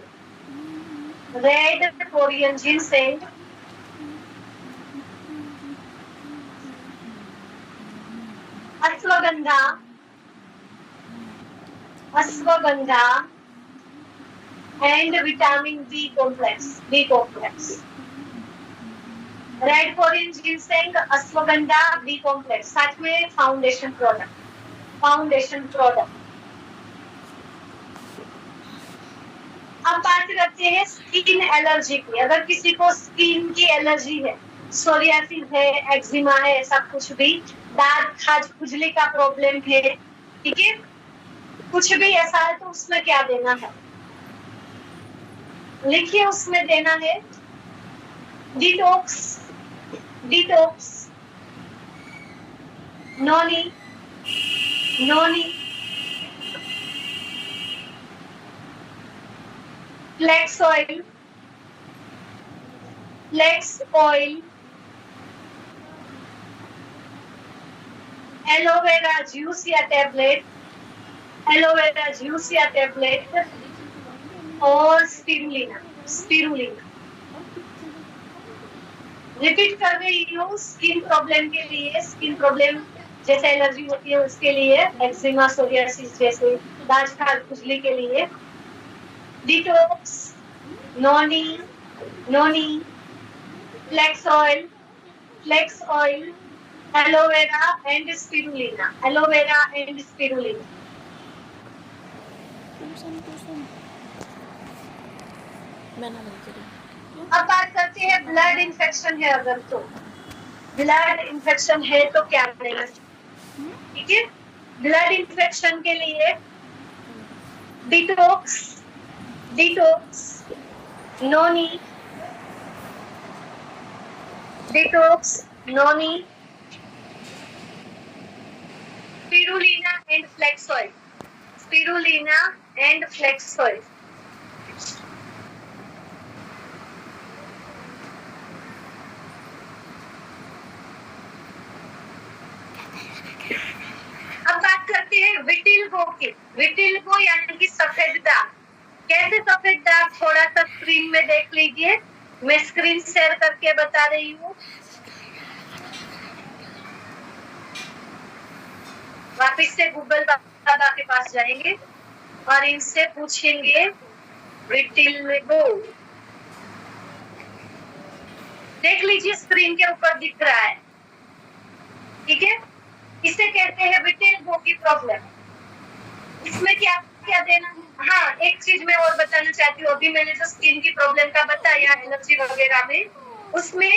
red Korean ginseng, ashwagandha, ashwagandha and vitamin B complex, B complex. Red Korean ginseng, ashwagandha, B complex, साथ में फाउंडेशन प्रोडक्ट, फाउंडेशन प्रोडक्ट। अब बात करते हैं स्किन एलर्जी की। अगर किसी को स्किन की एलर्जी है, सोरियासिस है, एक्जिमा है, ऐसा कुछ भी, दाग खाज खुजली का प्रॉब्लम है, ठीक है, कुछ भी ऐसा है तो उसमें क्या देना है, लिखिए, उसमें देना है detox, detox, noni, noni, flax oil, flax oil, aloe vera juice या टैबलेट, एलोवेरा जूस या टैबलेट, और स्पिरुलिना, स्पिरुलिना। रिपीट कर रही हूँ, स्किन प्रॉब्लम के लिए, स्किन प्रॉब्लम जैसे एलर्जी होती है उसके लिए, एक्जिमा, सोरियासिस जैसे दाग खाज खुजली के लिए, detox, noni, noni, flax oil, flax oil, aloe vera and spirulina, aloe vera and spirulina. अब बात करते हैं ब्लड इन्फेक्शन है अगर, तो ब्लड इन्फेक्शन है तो क्या लेना, ठीक है। ब्लड इन्फेक्शन के लिए detox, detox, noni, detox, noni, spirulina and flax oil, spirulina and flax oil. अब बात करते हैं विटिल्गो की। विटिल्गो यानी कि सफेद दाग। कैसे सफेद दाग, थोड़ा सा स्क्रीन में देख लीजिए, मैं स्क्रीन शेयर करके बता रही हूँ। वापिस से गूगल बाबा के पास जाएंगे और इनसे पूछेंगे विटिल्गो। देख लीजिए, स्क्रीन के ऊपर दिख रहा है, ठीक है। इसे कहते हैं विटिल्गो की प्रॉब्लम। इसमें क्या क्या देना है। हाँ, एक चीज मैं और बताना चाहती हूँ, अभी मैंने जो स्किन की प्रॉब्लम का बताया एलर्जी वगैरह में, उसमें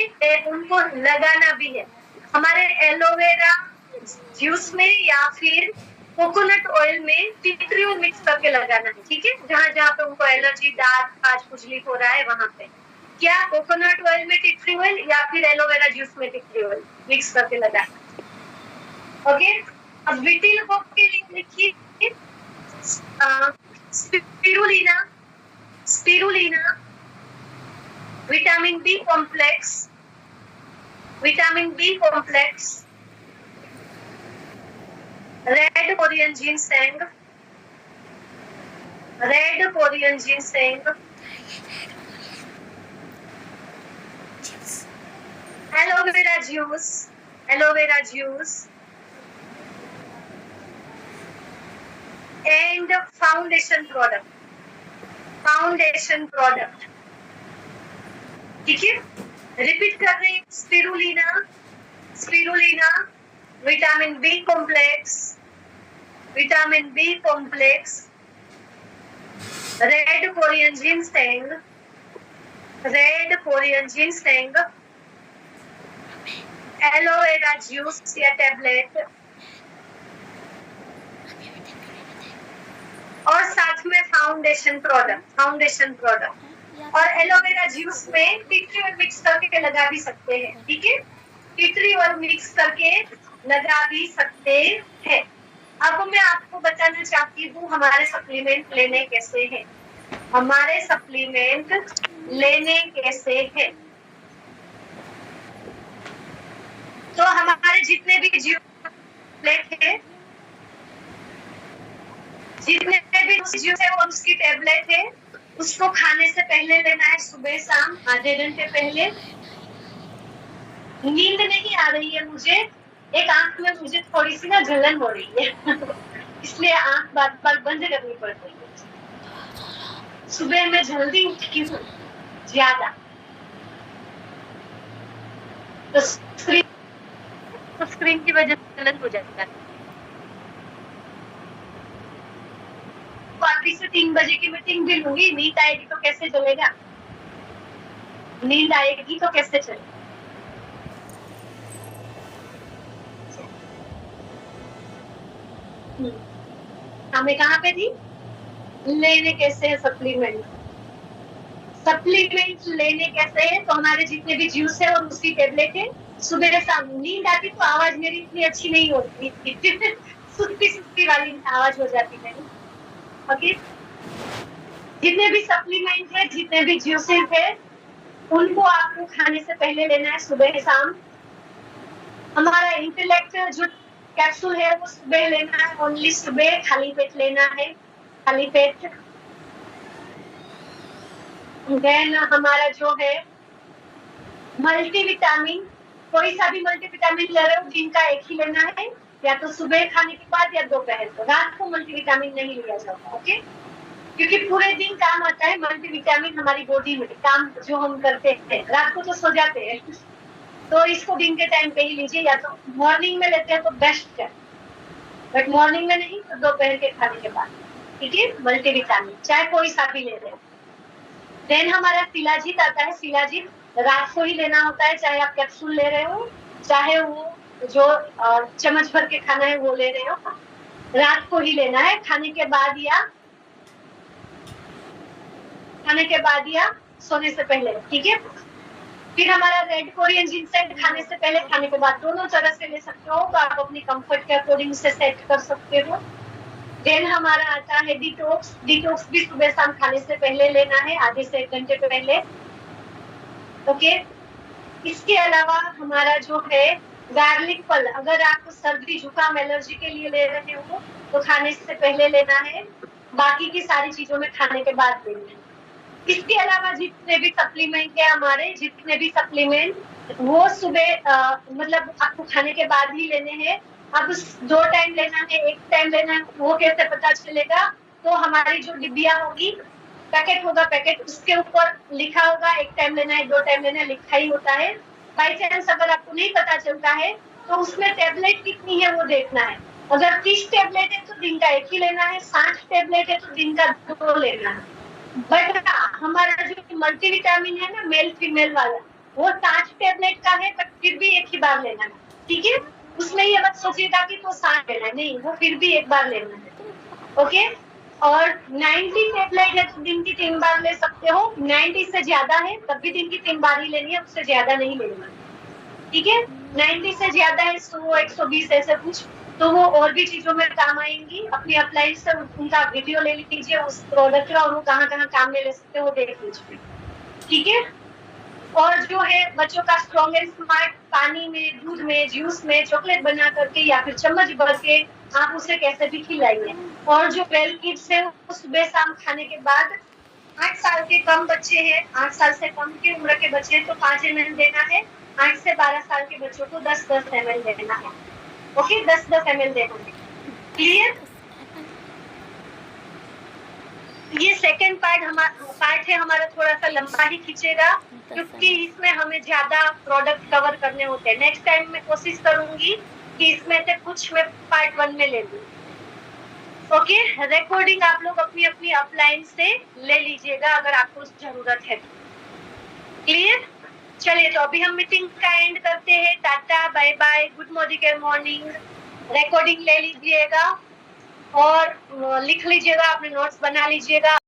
उनको लगाना भी है हमारे एलोवेरा जूस में या फिर कोकोनट ऑयल में टिट्रियोल मिक्स करके लगाना है, ठीक है। जहाँ जहाँ पे उनको एलर्जी, दाग खाज खुजली हो रहा है वहां पे क्या कोकोनट ऑयल में टिट्रियोल या फिर एलोवेरा जूस में टिट्रियोल मिक्स करके लगाना। ओके, अब विटिल्गो के लिए लिखिए spirulina, spirulina, vitamin B complex, vitamin B complex, Red Korean ginseng. Red Korean ginseng. Aloe vera juice. Aloe vera juice. And foundation product. Foundation product. ठीक है, रिपीट कर रहे हैं. Spirulina. Spirulina. Vitamin B complex. Vitamin B complex. Red Korean ginseng. Red Korean ginseng. Aloe vera juice या tablet. और साथ में foundation product. Foundation product. और एलोवेरा जूस में टिटरी और मिक्स करके लगा भी सकते हैं. ठीक है, टिटरी और मिक्स करके लगा भी सकते हैं. अब मैं आपको बताना चाहती हूँ हमारे सप्लीमेंट लेने कैसे हैं. हमारे सप्लीमेंट लेने कैसे हैं. तो हमारे जितने भी टैबलेट है, जितने भी जूस है और उसकी टैबलेट है, उसको खाने से पहले लेना है. सुबह शाम आधे घंटे पहले. नींद नहीं आ रही है मुझे, एक आंख में मुझे थोड़ी सी ना जलन हो रही है इसलिए आंख बार बार बंद करनी पड़ रही है. सुबह में जल्दी उठती हूँ ज्यादा, तो स्क्रीन की वजह से जलन हो जाती है. अभी से 3 बजे की मीटिंग भी लूंगी. नींद आएगी तो कैसे चलेगा. नींद आएगी तो कैसे चलेगा. हमें कहाँ पे थी. लेने कैसे है सप्लीमेंट. सप्लीमेंट लेने कैसे है. तो हमारे जितने भी जूस है और उसकी टेबलेट है, सुबह शाम. नींद आती तो आवाज मेरी इतनी अच्छी नहीं होती सुस्ती सुस्ती वाली आवाज हो जाती है. ओके, जितने भी सप्लीमेंट है, जितने भी जूसेस है, उनको आपको खाने से पहले लेना है सुबह शाम. हमारा इंटेलेक्ट जो कैप्सूल है वो सुबह लेना है. ओनली सुबह खाली पेट लेना है. खाली पेट. देन हमारा जो है मल्टीविटामिन, कोई सा भी मल्टीविटामिन ले रहे हो दिन का एक ही लेना है, या तो सुबह खाने के बाद या दोपहर को. रात को मल्टीविटामिन नहीं लिया जाता. ओके, क्योंकि पूरे दिन काम आता है मल्टीविटामिन हमारी बॉडी में. काम जो हम करते हैं रात को तो सो जाते हैं, तो इसको दिन के टाइम पे ही लीजिए. या तो मॉर्निंग में लेते हैं तो बेस्ट है, बट मॉर्निंग में नहीं तो दोपहर के खाने के बाद. ठीक है, मल्टीविटामिन चाहे कोई सा भी ले रहे हो. देन हमारा शिलाजीत आता है. शिलाजीत रात को ही लेना होता है, चाहे आप कैप्सूल ले रहे हो, चाहे वो जो चम्मच भर के खाना है वो ले रहे हो. रात को ही लेना है, खाने के बाद या सोने से पहले. ठीक है. फिर हमारा रेड कोरियन जिनसेंग खाने से पहले खाने के बाद दोनों तरह से ले सकते हो, तो आप अपनी कंफर्ट के अकॉर्डिंग से सेट कर सकते हो. देन हमारा आता है डिटॉक्स. डिटॉक्स भी सुबह शाम खाने से पहले लेना है, आधे से 1 घंटे पहले. ओके, इसके अलावा हमारा जो है गार्लिक फल, अगर आप सर्दी जुकाम एलर्जी के लिए ले रहे हो तो खाने से पहले लेना है. बाकी की सारी चीजों में खाने के बाद लेना है. इसके अलावा जितने भी सप्लीमेंट है हमारे, जितने भी सप्लीमेंट वो सुबह मतलब आपको खाने के बाद ही लेने हैं. अब 2 टाइम लेना है, 1 टाइम लेना है, वो कैसे पता चलेगा. तो हमारी जो डिब्बिया होगी, पैकेट होगा, पैकेट उसके ऊपर लिखा होगा 1 टाइम लेना है, 2 टाइम लेना है, लिखा ही होता है. बाई चांस अगर आपको नहीं पता चलता है तो उसमें टेबलेट कितनी है वो देखना है. अगर 30 टेबलेट है तो दिन का 1 ही लेना है, 60 टेबलेट है तो दिन का 2 लेना है. बट हमारा जो मल्टीविटामिन है ना, मेल फीमेल वाला, वो 60 टेबलेट का है, बट फिर भी 1 ही बार लेना है. ठीक है, उसमें ये मत सोचिएगा कि तो 60 लेना है, नहीं, वो फिर भी 1 बार लेना है. ओके, और 90 टेबलेट है तो दिन की 3 बार ले सकते हो. 90 से ज्यादा है तब भी दिन की 3 बार ही लेनी है, उससे ज्यादा नहीं लेना. ठीक है, 90 से ज्यादा है 100, 120 ऐसे कुछ, तो वो और भी चीजों में काम आएंगी. अपनी अप्लायंस से उनका वीडियो ले लीजिए उस प्रोडक्ट का, और वो कहाँ कहाँ काम में ले सकते हो वो देख लीजिए. ठीक है. और जो है बच्चों का स्ट्रॉन्ग एंड स्मार्ट, पानी में, दूध में, जूस में, चॉकलेट बना करके या फिर चम्मच भर के आप उसे कैसे भी खिलाइए। और जो वेल किड्स है वो सुबह शाम खाने के बाद 8 साल के कम बच्चे हैं, 8 साल से कम की उम्र के बच्चे हैं तो 5 ml देना है। 8 से 12 साल के बच्चों को 10-10 ml देना है। ओके, 10-10 ml देना है। क्लियर? ये सेकंड पार्ट है हमारा, थोड़ा सा लंबा ही खींचेगा क्योंकि इसमें हमें ज्यादा प्रोडक्ट कवर करने होते हैं। नेक्स्ट टाइम मैं कोशिश करूंगी कि इसमें से कुछ मैं पार्ट 1 में ले लूं। ओके, रिकॉर्डिंग आप लोग अपनी अपनी अपलाइन से ले लीजिएगा अगर आपको जरूरत है। क्लियर? चलिए, तो अभी हम मीटिंग का एंड करते हैं। टाटा, bye bye, good morning. Recording ले लीजिएगा और लिख लीजिएगा, अपने नोट्स बना लीजिएगा।